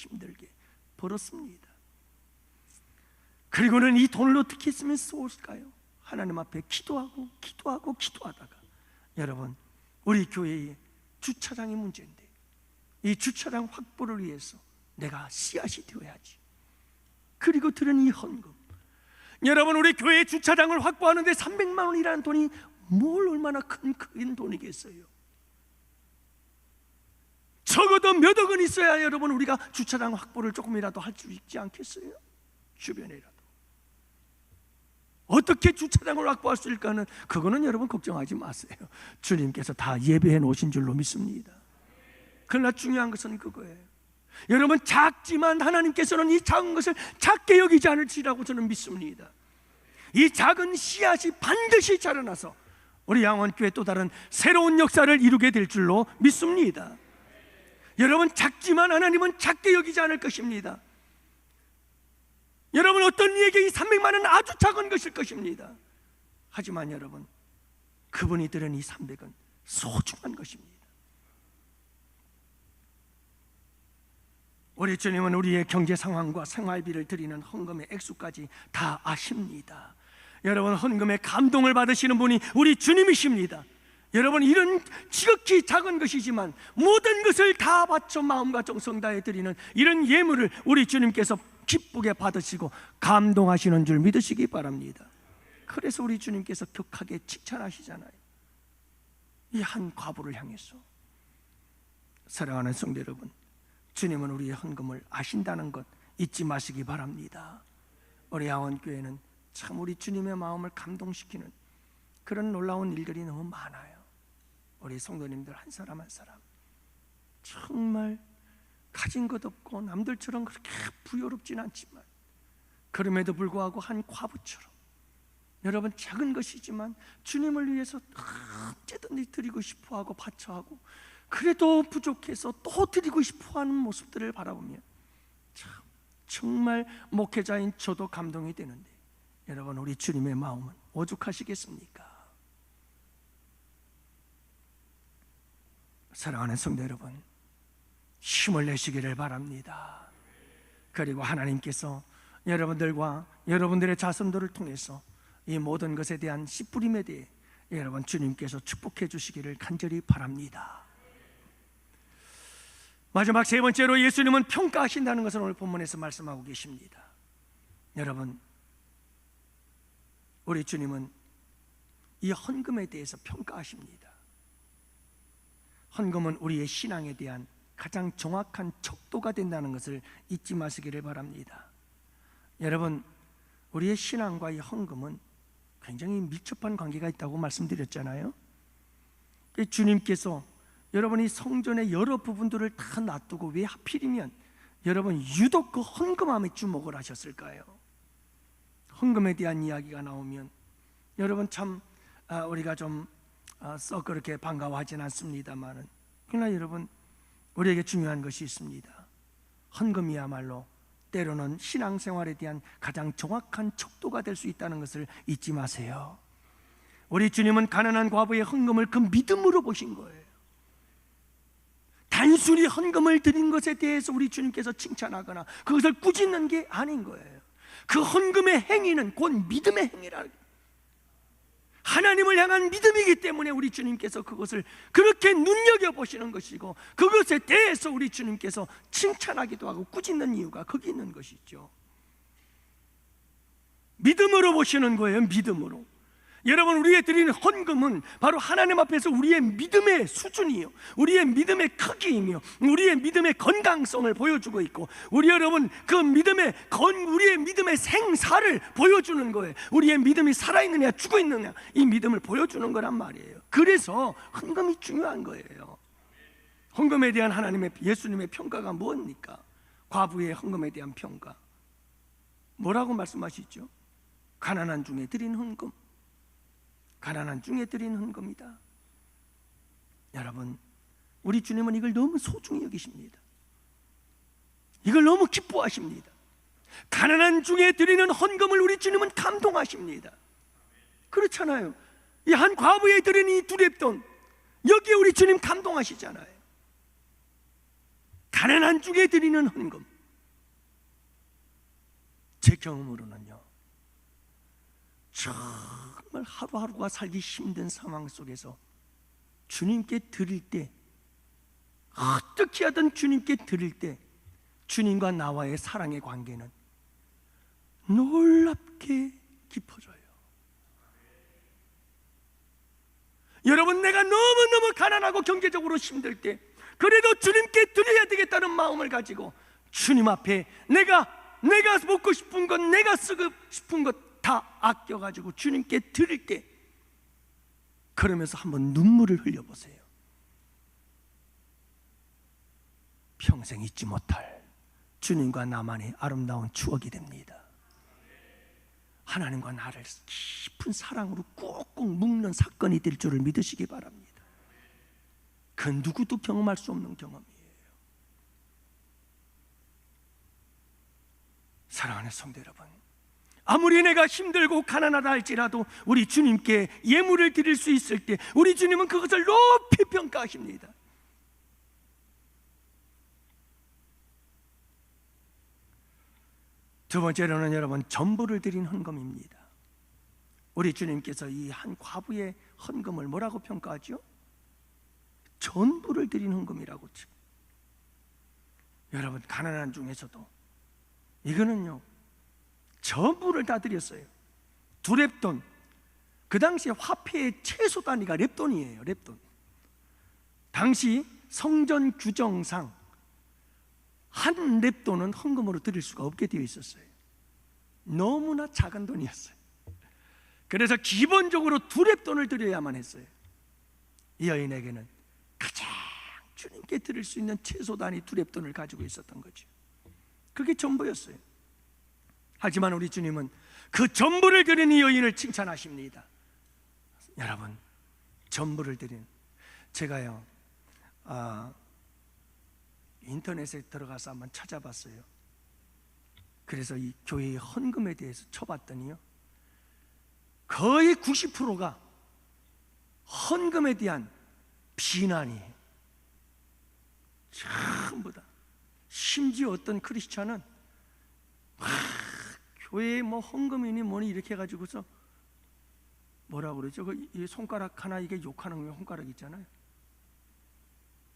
벌었습니다. 그리고는 이 돈을 어떻게 했으면 쏠까요? 하나님 앞에 기도하다가 여러분, 우리 교회의 주차장이 문제인데 이 주차장 확보를 위해서 내가 씨앗이 되어야지. 그리고 들은 이 헌금, 여러분, 우리 교회의 주차장을 확보하는데 300만 원이라는 돈이 뭘 얼마나 큰 돈이겠어요? 적어도 몇 억은 있어야 여러분 우리가 주차장 확보를 조금이라도 할 수 있지 않겠어요? 주변에라도 어떻게 주차장을 확보할 수 있을까는 그거는 여러분 걱정하지 마세요. 주님께서 다 예배해 놓으신 줄로 믿습니다. 그러나 중요한 것은 그거예요. 여러분, 작지만 하나님께서는 이 작은 것을 작게 여기지 않을지라고 저는 믿습니다. 이 작은 씨앗이 반드시 자라나서 우리 양원교회 또 다른 새로운 역사를 이루게 될 줄로 믿습니다. 여러분, 작지만 하나님은 작게 여기지 않을 것입니다. 여러분, 어떤 이에게 이 300만 원은 아주 작은 것일 것입니다. 하지만 여러분, 그분이 들은 이 300은 소중한 것입니다. 우리 주님은 우리의 경제 상황과 생활비를 드리는 헌금의 액수까지 다 아십니다. 여러분, 헌금에 감동을 받으시는 분이 우리 주님이십니다. 여러분, 이런 지극히 작은 것이지만 모든 것을 다 바쳐 마음과 정성 다해 드리는 이런 예물을 우리 주님께서 기쁘게 받으시고 감동하시는 줄 믿으시기 바랍니다. 그래서 우리 주님께서 격하게 칭찬하시잖아요. 이 한 과부를 향해서. 사랑하는 성도 여러분, 주님은 우리의 헌금을 아신다는 것 잊지 마시기 바랍니다. 우리 양원교회는 참 우리 주님의 마음을 감동시키는 그런 놀라운 일들이 너무 많아요. 우리 성도님들 한 사람 한 사람 정말 가진 것 없고 남들처럼 그렇게 부유롭진 않지만 그럼에도 불구하고 한 과부처럼 여러분, 작은 것이지만 주님을 위해서 언제든지 드리고 싶어하고 바쳐하고 그래도 부족해서 또 드리고 싶어하는 모습들을 바라보며 참 정말 목회자인 저도 감동이 되는데, 여러분, 우리 주님의 마음은 오죽하시겠습니까? 사랑하는 성도 여러분, 힘을 내시기를 바랍니다. 그리고 하나님께서 여러분들과 여러분들의 자손들을 통해서 이 모든 것에 대한 씨뿌림에 대해 여러분 주님께서 축복해 주시기를 간절히 바랍니다. 마지막 세 번째로, 예수님은 평가하신다는 것을 오늘 본문에서 말씀하고 계십니다. 여러분, 우리 주님은 이 헌금에 대해서 평가하십니다. 헌금은 우리의 신앙에 대한 가장 정확한 척도가 된다는 것을 잊지 마시기를 바랍니다. 여러분, 우리의 신앙과 이 헌금은 굉장히 밀접한 관계가 있다고 말씀드렸잖아요. 주님께서 여러분이 성전의 여러 부분들을 다 놔두고 왜 하필이면 여러분 유독 그 헌금함에 주목을 하셨을까요? 헌금에 대한 이야기가 나오면 여러분 참 우리가 좀 썩 그렇게 반가워하진 않습니다만은, 그러나 여러분 우리에게 중요한 것이 있습니다. 헌금이야말로 때로는 신앙생활에 대한 가장 정확한 척도가 될 수 있다는 것을 잊지 마세요. 우리 주님은 가난한 과부의 헌금을 그 믿음으로 보신 거예요. 단순히 헌금을 드린 것에 대해서 우리 주님께서 칭찬하거나 그것을 꾸짖는 게 아닌 거예요. 그 헌금의 행위는 곧 믿음의 행위라. 하나님을 향한 믿음이기 때문에 우리 주님께서 그것을 그렇게 눈여겨보시는 것이고, 그것에 대해서 우리 주님께서 칭찬하기도 하고 꾸짖는 이유가 거기 있는 것이죠. 믿음으로 보시는 거예요. 믿음으로. 여러분, 우리의 드리는 헌금은 바로 하나님 앞에서 우리의 믿음의 수준이요, 우리의 믿음의 크기이며 우리의 믿음의 건강성을 보여주고 있고, 우리 여러분 우리의 믿음의 생사를 보여주는 거예요. 우리의 믿음이 살아있느냐 죽어 있느냐 이 믿음을 보여주는 거란 말이에요. 그래서 헌금이 중요한 거예요. 헌금에 대한 예수님의 평가가 뭡니까? 과부의 헌금에 대한 평가 뭐라고 말씀하시죠? 가난한 중에 드린 헌금, 가난한 중에 드린 헌금이다. 여러분, 우리 주님은 이걸 너무 소중히 여기십니다. 이걸 너무 기뻐하십니다. 가난한 중에 드리는 헌금을 우리 주님은 감동하십니다. 그렇잖아요. 이 한 과부에 드리는 이 두 렙돈, 여기에 우리 주님 감동하시잖아요. 가난한 중에 드리는 헌금. 제 경험으로는요, 정말 하루하루가 살기 힘든 상황 속에서 주님께 드릴 때, 어떻게 하든 주님께 드릴 때 주님과 나와의 사랑의 관계는 놀랍게 깊어져요. 여러분, 내가 너무너무 가난하고 경제적으로 힘들 때 그래도 주님께 드려야 되겠다는 마음을 가지고 주님 앞에 내가 먹고 싶은 것, 내가 쓰고 싶은 것 다 아껴가지고 주님께 드릴 때, 그러면서 한번 눈물을 흘려보세요. 평생 잊지 못할 주님과 나만의 아름다운 추억이 됩니다. 하나님과 나를 깊은 사랑으로 꾹꾹 묶는 사건이 될 줄을 믿으시기 바랍니다. 그 누구도 경험할 수 없는 경험이에요. 사랑하는 성도 여러분, 아무리 내가 힘들고 가난하다 할지라도 우리 주님께 예물을 드릴 수 있을 때 우리 주님은 그것을 높이 평가하십니다. 두 번째로는 여러분, 전부를 드린 헌금입니다. 우리 주님께서 이 한 과부의 헌금을 뭐라고 평가하죠? 전부를 드린 헌금이라고 쳐. 여러분, 가난한 중에서도 이거는요, 전부를 다 드렸어요. 두 렙돈. 그 당시에 화폐의 최소 단위가 렙돈이에요. 렙돈. 당시 성전 규정상 한 렙돈은 헌금으로 드릴 수가 없게 되어 있었어요. 너무나 작은 돈이었어요. 그래서 기본적으로 두 렙돈을 드려야만 했어요. 이 여인에게는 가장 주님께 드릴 수 있는 최소 단위 두 렙돈을 가지고 있었던 거죠. 그게 전부였어요. 하지만 우리 주님은 그 전부를 드린 이 여인을 칭찬하십니다. 여러분, 전부를 드린, 제가요 인터넷에 들어가서 한번 찾아봤어요. 그래서 이 교회의 헌금에 대해서 쳐봤더니요, 거의 90%가 헌금에 대한 비난이에요. 전부 다. 심지어 어떤 크리스찬은 교회에 뭐 헌금이니 뭐니 이렇게 해가지고서 뭐라고 그러죠? 이 손가락 하나 이게 욕하는 손가락 있잖아요.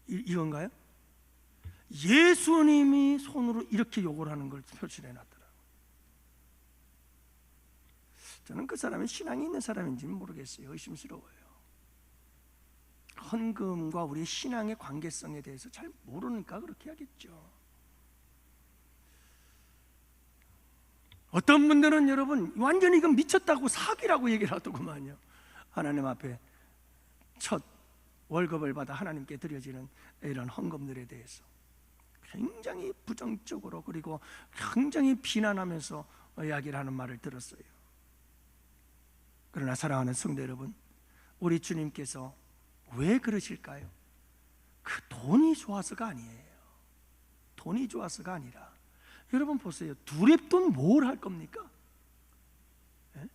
이건가요? 예수님이 손으로 이렇게 욕을 하는 걸 표시해 놨더라고요. 저는 그 사람이 신앙이 있는 사람인지는 모르겠어요. 의심스러워요. 헌금과 우리의 신앙의 관계성에 대해서 잘 모르니까 그렇게 하겠죠. 어떤 분들은 여러분 완전히 이건 미쳤다고 사기라고 얘기를 하더구만요. 하나님 앞에 첫 월급을 받아 하나님께 드려지는 이런 헌금들에 대해서 굉장히 부정적으로, 그리고 굉장히 비난하면서 이야기를 하는 말을 들었어요. 그러나 사랑하는 성도 여러분, 우리 주님께서 왜 그러실까요? 그 돈이 좋아서가 아니에요. 돈이 좋아서가 아니라, 여러분 보세요. 두 렙돈 뭘 할 겁니까? 예?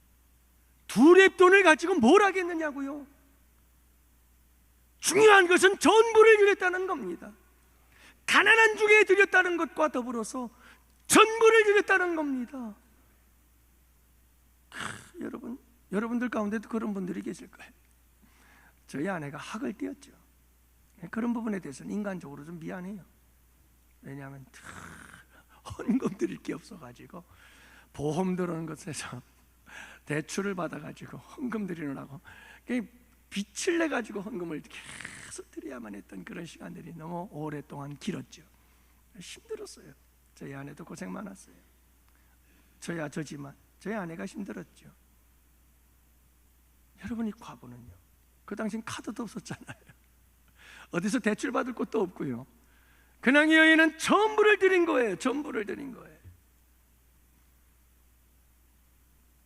두 렙돈을 가지고 뭘 하겠느냐고요? 중요한 것은 전부를 드렸다는 겁니다. 가난한 중에 드렸다는 것과 더불어서 전부를 드렸다는 겁니다. 여러분들 가운데도 그런 분들이 계실 거예요. 저희 아내가 학을 띄었죠. 그런 부분에 대해서는 인간적으로 좀 미안해요. 왜냐하면 헌금 드릴 게 없어가지고 보험 들어오는 것에서 대출을 받아가지고 헌금 드리느라고 빚을 내가지고 헌금을 계속 드려야만 했던 그런 시간들이 너무 오랫동안 길었죠. 힘들었어요. 저희 아내도 고생 많았어요. 저야 저지만 저희 아내가 힘들었죠. 여러분, 이 과부는요, 그 당시엔 카드도 없었잖아요. 어디서 대출 받을 곳도 없고요. 그냥 이 여인은 전부를 드린 거예요. 전부를 드린 거예요.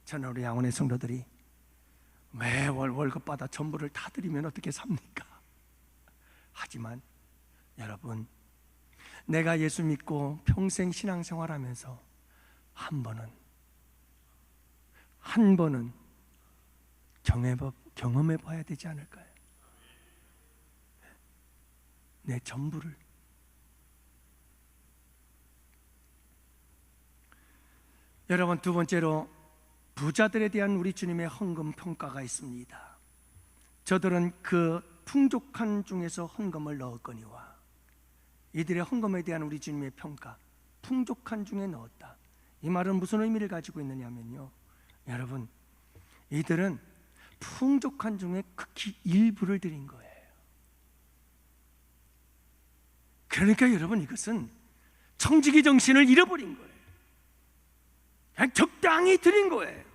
저는 우리 양원의 성도들이 매월 월급 받아 전부를 다 드리면 어떻게 삽니까? 하지만 여러분, 내가 예수 믿고 평생 신앙생활하면서 한 번은 경험해 봐야 되지 않을까요? 내 전부를. 여러분, 두 번째로 부자들에 대한 우리 주님의 헌금 평가가 있습니다. 저들은 그 풍족한 중에서 헌금을 넣었거니와. 이들의 헌금에 대한 우리 주님의 평가, 풍족한 중에 넣었다. 이 말은 무슨 의미를 가지고 있느냐면요, 여러분, 이들은 풍족한 중에 극히 일부를 드린 거예요. 그러니까 여러분, 이것은 청지기 정신을 잃어버린 거예요. 그냥 적당히 드린 거예요.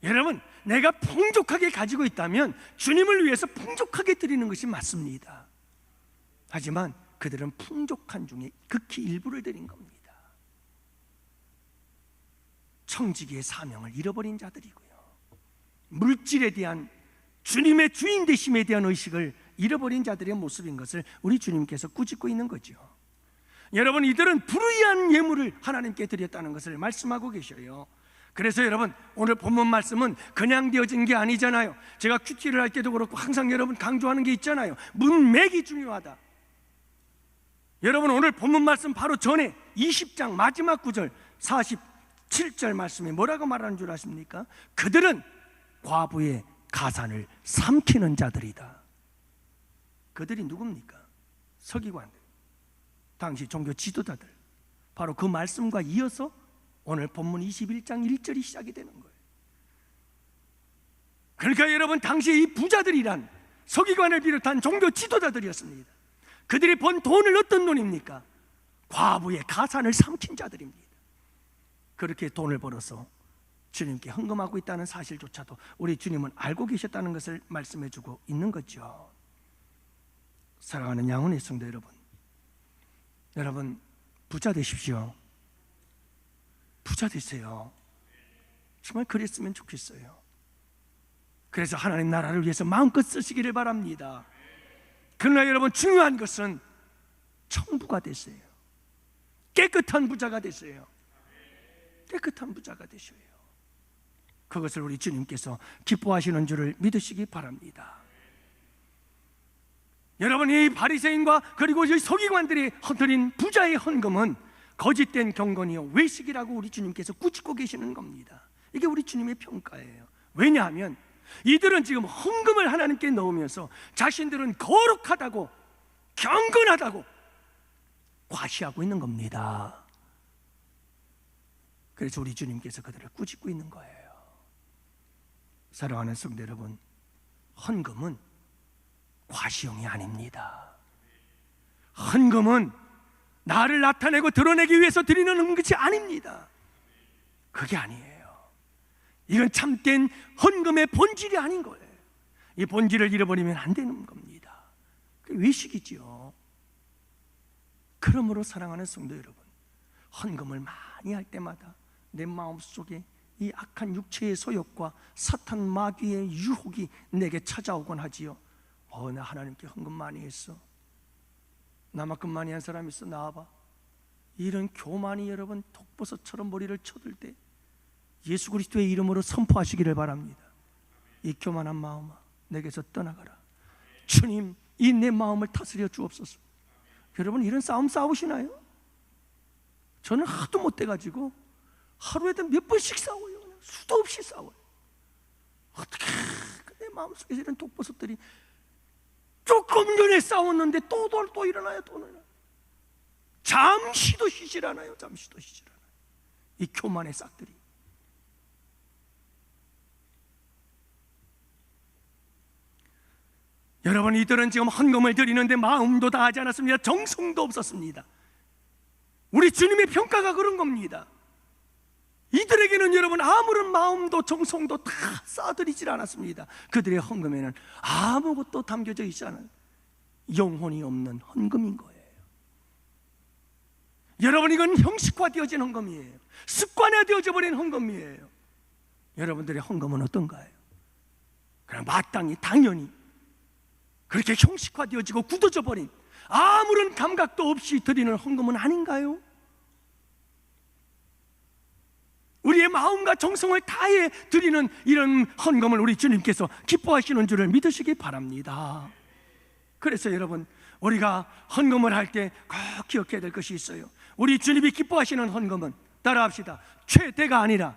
여러분, 내가 풍족하게 가지고 있다면 주님을 위해서 풍족하게 드리는 것이 맞습니다. 하지만 그들은 풍족한 중에 극히 일부를 드린 겁니다. 청지기의 사명을 잃어버린 자들이고요, 물질에 대한, 주님의 주인 되심에 대한 의식을 잃어버린 자들의 모습인 것을 우리 주님께서 꾸짖고 있는 거죠. 여러분, 이들은 불의한 예물을 하나님께 드렸다는 것을 말씀하고 계셔요. 그래서 여러분, 오늘 본문 말씀은 그냥 되어진 게 아니잖아요. 제가 큐티를 할 때도 그렇고 항상 여러분 강조하는 게 있잖아요. 문맥이 중요하다. 여러분, 오늘 본문 말씀 바로 전에 20장 마지막 구절 47절 말씀에 뭐라고 말하는 줄 아십니까? 그들은 과부의 가산을 삼키는 자들이다. 그들이 누굽니까? 서기관들, 당시 종교 지도자들. 바로 그 말씀과 이어서 오늘 본문 21장 1절이 시작이 되는 거예요. 그러니까 여러분, 당시 이 부자들이란 서기관을 비롯한 종교 지도자들이었습니다. 그들이 번 돈을 어떤 돈입니까? 과부의 가산을 삼킨 자들입니다. 그렇게 돈을 벌어서 주님께 헌금하고 있다는 사실조차도 우리 주님은 알고 계셨다는 것을 말씀해 주고 있는 거죠. 사랑하는 양훈의 성도 여러분, 여러분 부자 되십시오. 부자 되세요. 정말 그랬으면 좋겠어요. 그래서 하나님 나라를 위해서 마음껏 쓰시기를 바랍니다. 그러나 여러분, 중요한 것은 청부가 되세요. 깨끗한 부자가 되세요. 깨끗한 부자가 되셔요. 그것을 우리 주님께서 기뻐하시는 줄을 믿으시기 바랍니다. 여러분, 이 바리새인과 그리고 이 서기관들이 드린 부자의 헌금은 거짓된 경건이요 외식이라고 우리 주님께서 꾸짖고 계시는 겁니다. 이게 우리 주님의 평가예요. 왜냐하면 이들은 지금 헌금을 하나님께 넣으면서 자신들은 거룩하다고, 경건하다고 과시하고 있는 겁니다. 그래서 우리 주님께서 그들을 꾸짖고 있는 거예요. 사랑하는 성도 여러분, 헌금은 과시용이 아닙니다. 헌금은 나를 나타내고 드러내기 위해서 드리는 것이 아닙니다. 그게 아니에요. 이건 참된 헌금의 본질이 아닌 거예요. 이 본질을 잃어버리면 안 되는 겁니다. 그게 외식이지요. 그러므로 사랑하는 성도 여러분, 헌금을 많이 할 때마다 내 마음속에 이 악한 육체의 소욕과 사탄 마귀의 유혹이 내게 찾아오곤 하지요. 나 하나님께 헌금 많이 했어. 나만큼 많이 한 사람 있어? 나와봐. 이런 교만이 여러분 독버섯처럼 머리를 쳐들 때 예수 그리스도의 이름으로 선포하시기를 바랍니다. 이 교만한 마음아, 내게서 떠나가라. 주님, 이 내 마음을 다스려 주옵소서. 여러분, 이런 싸움 싸우시나요? 저는 하도 못돼가지고 하루에도 몇 번씩 싸워요. 그냥 수도 없이 싸워요. 어떻게 내 마음속에 이런 독버섯들이 조금 전에 싸웠는데 또 일어나요. 또 일어나요. 잠시도 쉬질 않아요. 잠시도 쉬질 않아요. 이 교만의 싹들이. 여러분, 이들은 지금 헌금을 드리는데 마음도 다하지 않았습니다. 정성도 없었습니다. 우리 주님의 평가가 그런 겁니다. 이들에게는 여러분 아무런 마음도 정성도 다 쌓아드리질 않았습니다. 그들의 헌금에는 아무것도 담겨져 있지 않아요. 영혼이 없는 헌금인 거예요. 여러분, 이건 형식화되어진 헌금이에요. 습관화되어져 버린 헌금이에요. 여러분들의 헌금은 어떤가요? 그냥 마땅히 당연히 그렇게 형식화되어지고 굳어져 버린 아무런 감각도 없이 드리는 헌금은 아닌가요? 우리의 마음과 정성을 다해 드리는 이런 헌금을 우리 주님께서 기뻐하시는 줄을 믿으시기 바랍니다. 그래서 여러분, 우리가 헌금을 할 때 꼭 기억해야 될 것이 있어요. 우리 주님이 기뻐하시는 헌금은, 따라합시다, 최대가 아니라,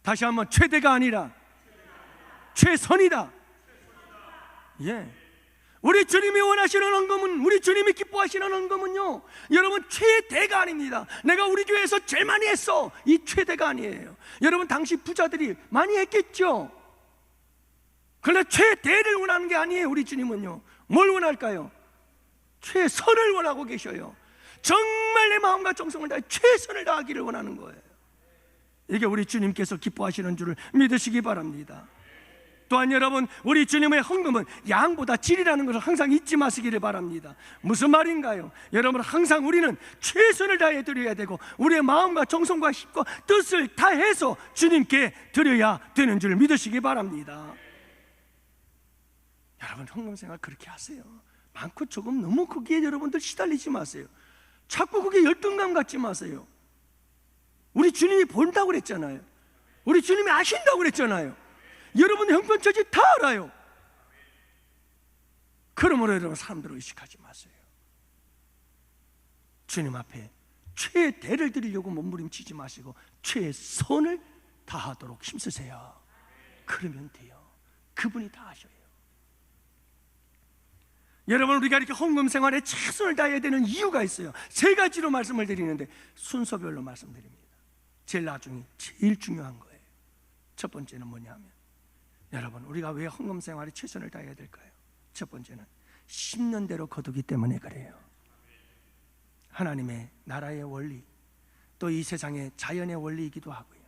다시 한번, 최대가 아니라 최선이다. 예. 우리 주님이 원하시는 헌금은, 우리 주님이 기뻐하시는 헌금은요, 여러분, 최대가 아닙니다. 내가 우리 교회에서 제일 많이 했어, 이 최대가 아니에요. 여러분, 당시 부자들이 많이 했겠죠. 그러나 최대를 원하는 게 아니에요. 우리 주님은요, 뭘 원할까요? 최선을 원하고 계셔요. 정말 내 마음과 정성을 다해 최선을 다하기를 원하는 거예요. 이게 우리 주님께서 기뻐하시는 줄을 믿으시기 바랍니다. 또한 여러분, 우리 주님의 헌금은 양보다 질이라는 것을 항상 잊지 마시기를 바랍니다. 무슨 말인가요? 여러분, 항상 우리는 최선을 다해 드려야 되고, 우리의 마음과 정성과 힘과 뜻을 다해서 주님께 드려야 되는 줄 믿으시기 바랍니다. 여러분, 헌금 생활 그렇게 하세요. 많고 조금 너무 거기에 여러분들 시달리지 마세요. 자꾸 그게 열등감 갖지 마세요. 우리 주님이 본다고 그랬잖아요. 우리 주님이 아신다고 그랬잖아요. 여러분 형편처지 다 알아요. 그러므로 여러분, 사람들을 의식하지 마세요. 주님 앞에 최대를 드리려고 몸부림치지 마시고 최선을 다하도록 힘쓰세요. 그러면 돼요. 그분이 다 하셔요. 여러분, 우리가 이렇게 헌금 생활에 최선을 다해야 되는 이유가 있어요. 세 가지로 말씀을 드리는데 순서별로 말씀드립니다. 제일 나중에 제일 중요한 거예요. 첫 번째는 뭐냐면, 여러분, 우리가 왜 헌금 생활에 최선을 다해야 될까요? 첫 번째는 심는 대로 거두기 때문에 그래요. 하나님의 나라의 원리, 또 이 세상의 자연의 원리이기도 하고요.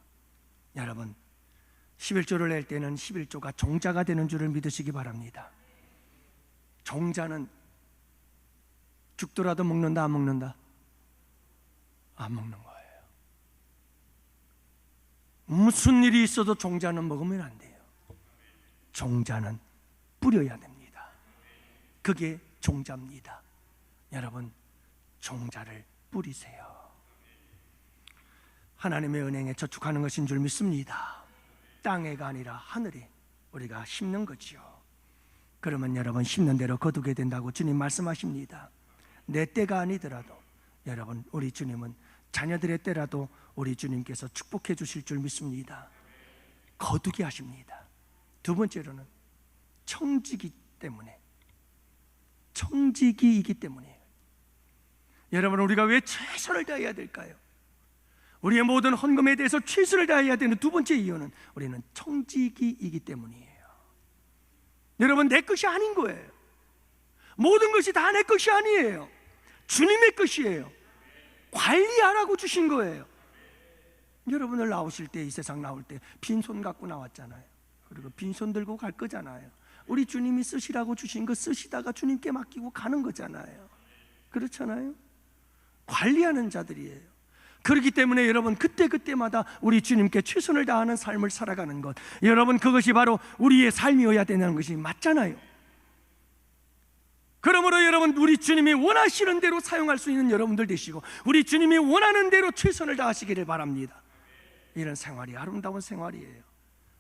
여러분, 11조를 낼 때는 11조가 종자가 되는 줄을 믿으시기 바랍니다. 종자는 죽더라도 먹는다, 안 먹는다? 안 먹는 거예요. 무슨 일이 있어도 종자는 먹으면 안 돼요. 종자는 뿌려야 됩니다. 그게 종자입니다. 여러분, 종자를 뿌리세요. 하나님의 은행에 저축하는 것인 줄 믿습니다. 땅에가 아니라 하늘에 우리가 심는 거지요. 그러면 여러분, 심는 대로 거두게 된다고 주님 말씀하십니다. 내 때가 아니더라도 여러분, 우리 주님은 자녀들의 때라도 우리 주님께서 축복해 주실 줄 믿습니다. 거두게 하십니다. 두 번째로는 청지기 때문에, 청지기이기 때문이에요. 여러분, 우리가 왜 최선을 다해야 될까요? 우리의 모든 헌금에 대해서 최선을 다해야 되는 두 번째 이유는 우리는 청지기이기 때문이에요. 여러분, 내 것이 아닌 거예요. 모든 것이 다 내 것이 아니에요. 주님의 것이에요. 관리하라고 주신 거예요. 여러분들 나오실 때, 이 세상 나올 때 빈손 갖고 나왔잖아요. 그리고 빈손 들고 갈 거잖아요. 우리 주님이 쓰시라고 주신 거 쓰시다가 주님께 맡기고 가는 거잖아요. 그렇잖아요. 관리하는 자들이에요. 그렇기 때문에 여러분, 그때그때마다 우리 주님께 최선을 다하는 삶을 살아가는 것, 여러분, 그것이 바로 우리의 삶이어야 되는 것이 맞잖아요. 그러므로 여러분, 우리 주님이 원하시는 대로 사용할 수 있는 여러분들 되시고, 우리 주님이 원하는 대로 최선을 다하시기를 바랍니다. 이런 생활이 아름다운 생활이에요.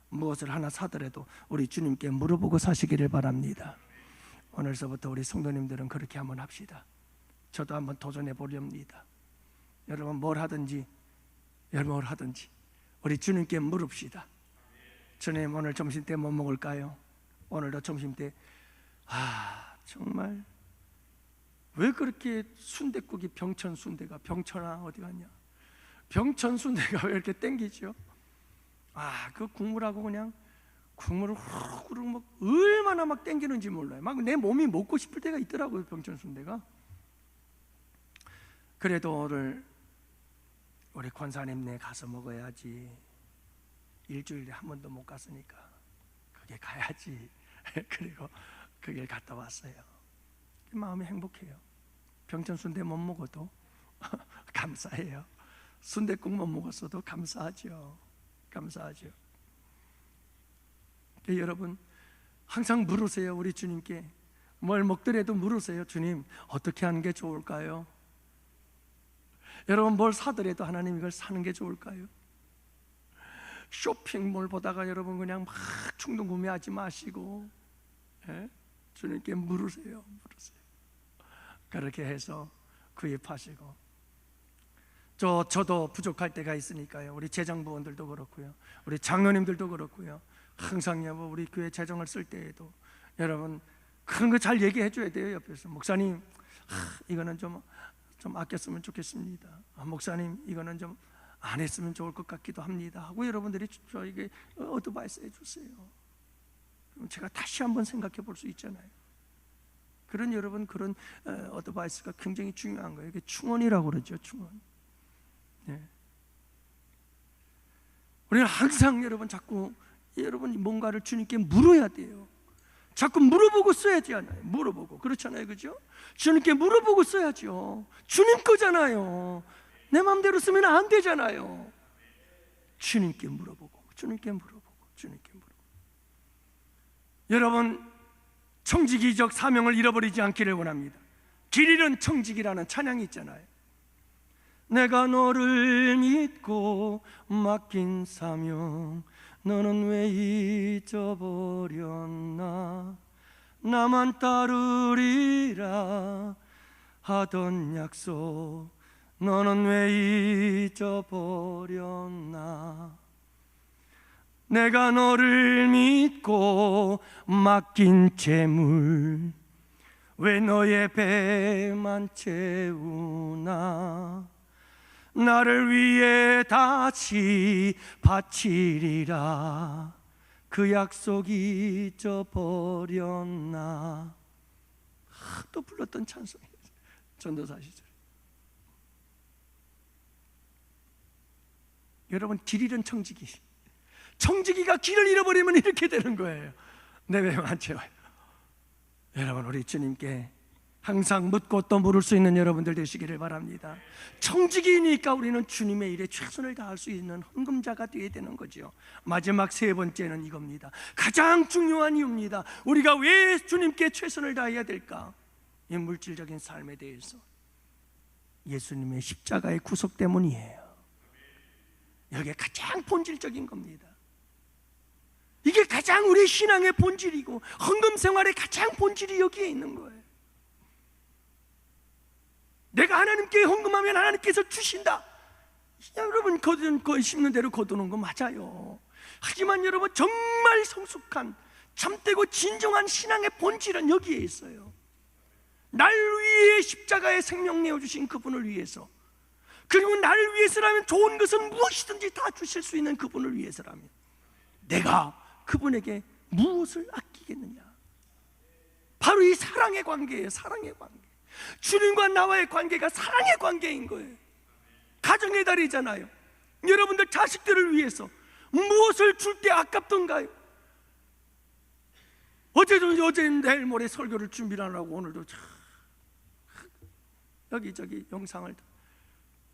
무엇을 하나 사더라도 우리 주님께 물어보고 사시기를 바랍니다. 오늘서부터 우리 성도님들은 그렇게 한번 합시다. 저도 한번 도전해 보렵니다. 여러분, 뭘 하든지 우리 주님께 물읍시다. 주님, 오늘 점심때 뭐 먹을까요? 오늘도 점심때 정말 왜 그렇게 순댓국이, 병천 순대가, 병천아 어디 갔냐? 병천 순대가 왜 이렇게 땡기죠? 그 국물하고 그냥 국물을 후루룩 막 얼마나 막 땡기는지 몰라요. 막 내 몸이 먹고 싶을 때가 있더라고요, 병천 순대가. 그래도 오늘 우리 권사님네 가서 먹어야지. 일주일에 한 번도 못 갔으니까 그게 가야지. 그리고 그 길 갔다 왔어요. 마음이 행복해요. 병천 순대 못 먹어도 감사해요. 순댓국 못 먹었어도 감사하죠. 감사하죠. 여러분, 항상 물으세요. 우리 주님께 뭘 먹더라도 물으세요. 주님, 어떻게 하는 게 좋을까요? 여러분, 뭘 사더라도 하나님, 이걸 사는 게 좋을까요? 쇼핑몰 보다가 여러분 그냥 막 충동 구매하지 마시고, 예? 주님께 물으세요. 그렇게 해서 구입하시고. 저도 부족할 때가 있으니까요. 우리 재정부원들도 그렇고요, 우리 장로님들도 그렇고요, 항상 여보, 우리 교회 재정을 쓸 때에도 여러분 그런 거 잘 얘기해 줘야 돼요. 옆에서 목사님, 이거는 좀 아꼈으면 좋겠습니다. 목사님, 이거는 좀 안 했으면 좋을 것 같기도 합니다 하고 여러분들이 저에게 어드바이스 해주세요. 그럼 제가 다시 한번 생각해 볼 수 있잖아요. 그런 여러분, 그런 어드바이스가 굉장히 중요한 거예요. 이게 충원이라고 그러죠. 충원. 네. 우리는 항상 여러분 자꾸 여러분이 뭔가를 주님께 물어야 돼요. 자꾸 물어보고 써야 되잖아요. 물어보고, 그렇잖아요, 그죠? 주님께 물어보고 써야죠. 주님 거잖아요. 내 마음대로 쓰면 안 되잖아요. 주님께 물어보고, 주님께 물어보고, 주님께 물어보고. 여러분, 청지기적 사명을 잃어버리지 않기를 원합니다. 길 잃은 청지기라는 찬양이 있잖아요. 내가 너를 믿고 맡긴 사명, 너는 왜 잊어버렸나? 나만 따르리라 하던 약속, 너는 왜 잊어버렸나? 내가 너를 믿고 맡긴 재물, 왜 너의 배만 채우나? 나를 위해 다시 바치리라, 그 약속 잊어버렸나? 또 불렀던 찬송이에요. 전도사 시절. 여러분, 길 잃은 청지기가 길을 잃어버리면 이렇게 되는 거예요. 내 배만 채워요. 여러분, 우리 주님께 항상 묻고 또 물을 수 있는 여러분들 되시기를 바랍니다. 청지기니까 우리는 주님의 일에 최선을 다할 수 있는 헌금자가 되어야 되는 거죠. 마지막 세 번째는 이겁니다. 가장 중요한 이유입니다. 우리가 왜 주님께 최선을 다해야 될까? 이 물질적인 삶에 대해서 예수님의 십자가의 구속 때문이에요. 여기에 가장 본질적인 겁니다. 이게 가장 우리 신앙의 본질이고 헌금 생활의 가장 본질이 여기에 있는 거예요. 내가 하나님께 헌금하면 하나님께서 주신다. 여러분, 심는 대로 거두는 거 맞아요. 하지만 여러분, 정말 성숙한 참되고 진정한 신앙의 본질은 여기에 있어요. 날 위해 십자가에 생명 내어주신 그분을 위해서, 그리고 나를 위해서라면 좋은 것은 무엇이든지 다 주실 수 있는 그분을 위해서라면 내가 그분에게 무엇을 아끼겠느냐? 바로 이 사랑의 관계예요. 사랑의 관계. 주님과 나와의 관계가 사랑의 관계인 거예요. 가정의 달이잖아요. 여러분들 자식들을 위해서 무엇을 줄 때 아깝던가요? 어제 내일 모레 설교를 준비를 하려고 오늘도 여기저기 영상을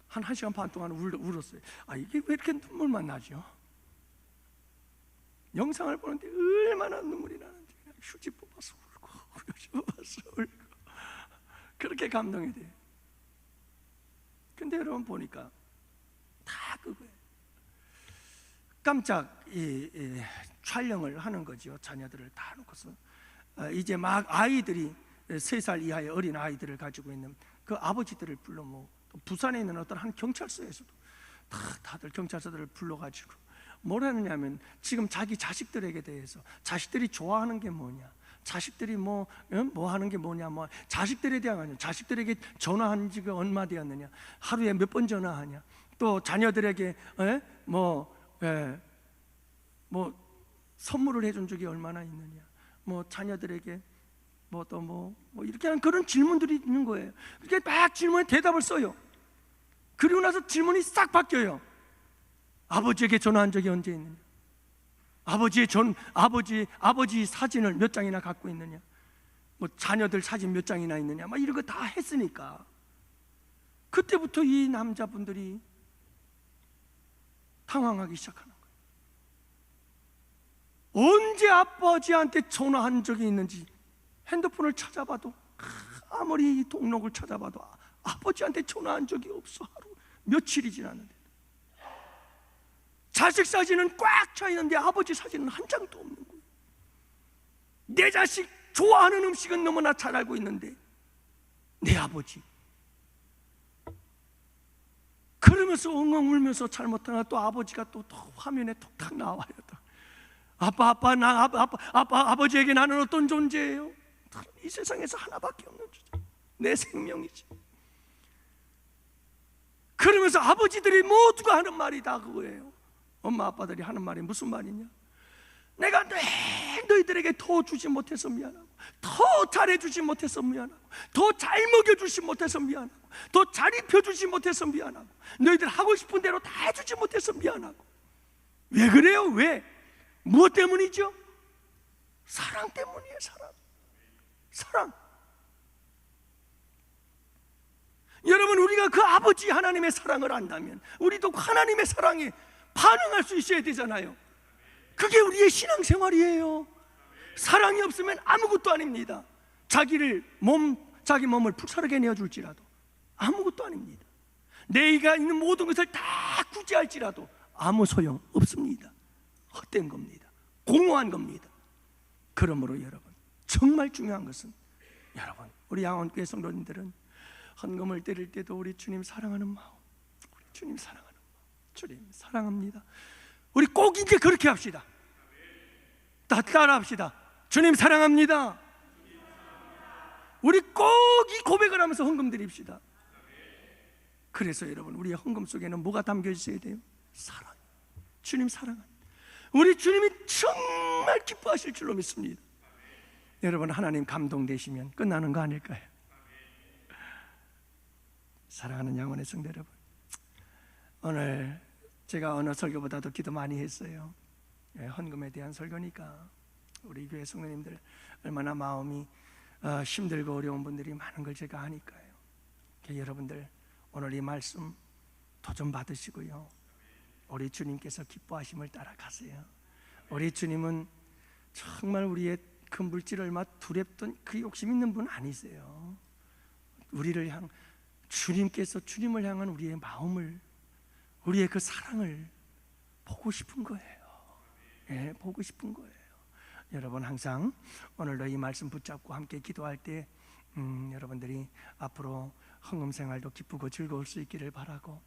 한 1시간 반 동안 울었어요. 이게 왜 이렇게 눈물만 나죠? 영상을 보는데 얼마나 눈물이 나는지 휴지 뽑아서 울고 휴지 뽑아서 울고 그렇게 감동이 돼요. 근데 여러분 보니까 다 그거예요. 깜짝 촬영을 하는 거죠. 자녀들을 다 놓고서 이제 막 아이들이 3살 이하의 어린 아이들을 가지고 있는 그 아버지들을 불러 부산에 있는 어떤 한 경찰서에서도 다들 경찰서들을 불러가지고 뭘 하느냐면 지금 자기 자식들에게 대해서 자식들이 좋아하는 게 뭐냐, 자식들이 뭐 하는 게 뭐냐, 자식들에 대한 자식들에게 전화한 지가 얼마 되었느냐, 하루에 몇 번 전화하냐, 또 자녀들에게 선물을 해준 적이 얼마나 있느냐, 자녀들에게 이렇게 하는 그런 질문들이 있는 거예요. 그렇게 막 질문에 대답을 써요. 그리고 나서 질문이 싹 바뀌어요. 아버지에게 전화한 적이 언제 있느냐, 아버지 사진을 몇 장이나 갖고 있느냐, 자녀들 사진 몇 장이나 있느냐, 이런 거 다 했으니까 그때부터 이 남자분들이 당황하기 시작하는 거예요. 언제 아버지한테 전화한 적이 있는지 핸드폰을 찾아봐도, 아무리 등록을 찾아봐도 아버지한테 전화한 적이 없어. 하루 며칠이 지났는데 자식 사진은 꽉 차 있는데 아버지 사진은 한 장도 없는 거예요. 내 자식 좋아하는 음식은 너무나 잘 알고 있는데 내 아버지, 그러면서 엉엉 울면서 잘못하나 또 아버지가 또 화면에 톡탁 나와요. 아버지에게 나는 어떤 존재예요? 이 세상에서 하나밖에 없는 존재, 내 생명이지. 그러면서 아버지들이 모두가 하는 말이 다 그거예요. 엄마 아빠들이 하는 말이 무슨 말이냐? 내가 너희들에게 더 주지 못해서 미안하고, 더 잘해주지 못해서 미안하고, 더 잘 먹여주지 못해서 미안하고, 더 잘 입혀주지 못해서 미안하고, 너희들 하고 싶은 대로 다 해주지 못해서 미안하고. 왜 그래요? 왜? 무엇 때문이죠? 사랑 때문이에요. 사랑. 여러분, 우리가 그 아버지 하나님의 사랑을 안다면 우리도 하나님의 사랑에 반응할 수 있어야 되잖아요. 그게 우리의 신앙생활이에요. 사랑이 없으면 아무것도 아닙니다. 자기 몸을 불사르게 내어줄지라도 아무것도 아닙니다. 내가 있는 모든 것을 다 구제할지라도 아무 소용 없습니다. 헛된 겁니다. 공허한 겁니다. 그러므로 여러분, 정말 중요한 것은, 여러분, 우리 양원교회 성도님들은 헌금을 드릴 때도 우리 주님 사랑하는 마음, 우리 주님 사랑하는 마음, 주님 사랑합니다. 우리 꼭 이제 그렇게 합시다. 따라 합시다. 주님 사랑합니다. 우리 꼭 이 고백을 하면서 헌금 드립시다. 그래서 여러분, 우리의 헌금 속에는 뭐가 담겨 있어야 돼요? 사랑. 주님 사랑합니다. 우리 주님이 정말 기뻐하실 줄로 믿습니다. 여러분, 하나님 감동되시면 끝나는 거 아닐까요? 사랑하는 양원의 성도 여러분, 오늘 제가 어느 설교보다도 기도 많이 했어요. 헌금에 대한 설교니까 우리 교회 성도님들 얼마나 마음이 힘들고 어려운 분들이 많은 걸 제가 아니까요. 여러분들 오늘 이 말씀 도전 받으시고요, 우리 주님께서 기뻐하심을 따라가세요. 우리 주님은 정말 우리의 그 물질을 얼마 두렵던 그 욕심 있는 분 아니세요. 우리를 향, 주님께서 주님을 향한 우리의 마음을, 우리의 그 사랑을 보고 싶은 거예요. 예, 보고 싶은 거예요. 여러분, 항상 오늘도 이 말씀 붙잡고 함께 기도할 때 여러분들이 앞으로 헌금 생활도 기쁘고 즐거울 수 있기를 바라고,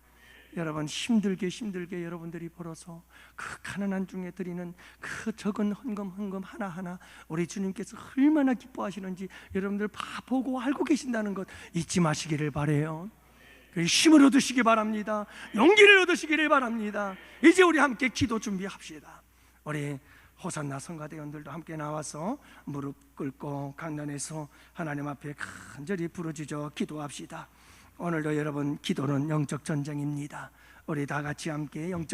여러분 힘들게 여러분들이 벌어서 그 가난한 중에 드리는 그 적은 헌금 하나하나 우리 주님께서 얼마나 기뻐하시는지 여러분들 다 보고 알고 계신다는 것 잊지 마시기를 바라요. 힘을 얻으시기 바랍니다. 용기를 얻으시기를 바랍니다. 이제 우리 함께 기도 준비합시다. 우리 호산나 성가대원들도 함께 나와서 무릎 꿇고 강단에서 하나님 앞에 간절히 부르짖어 기도합시다. 오늘도 여러분, 기도는 영적 전쟁입니다. 우리 다 같이 함께 영적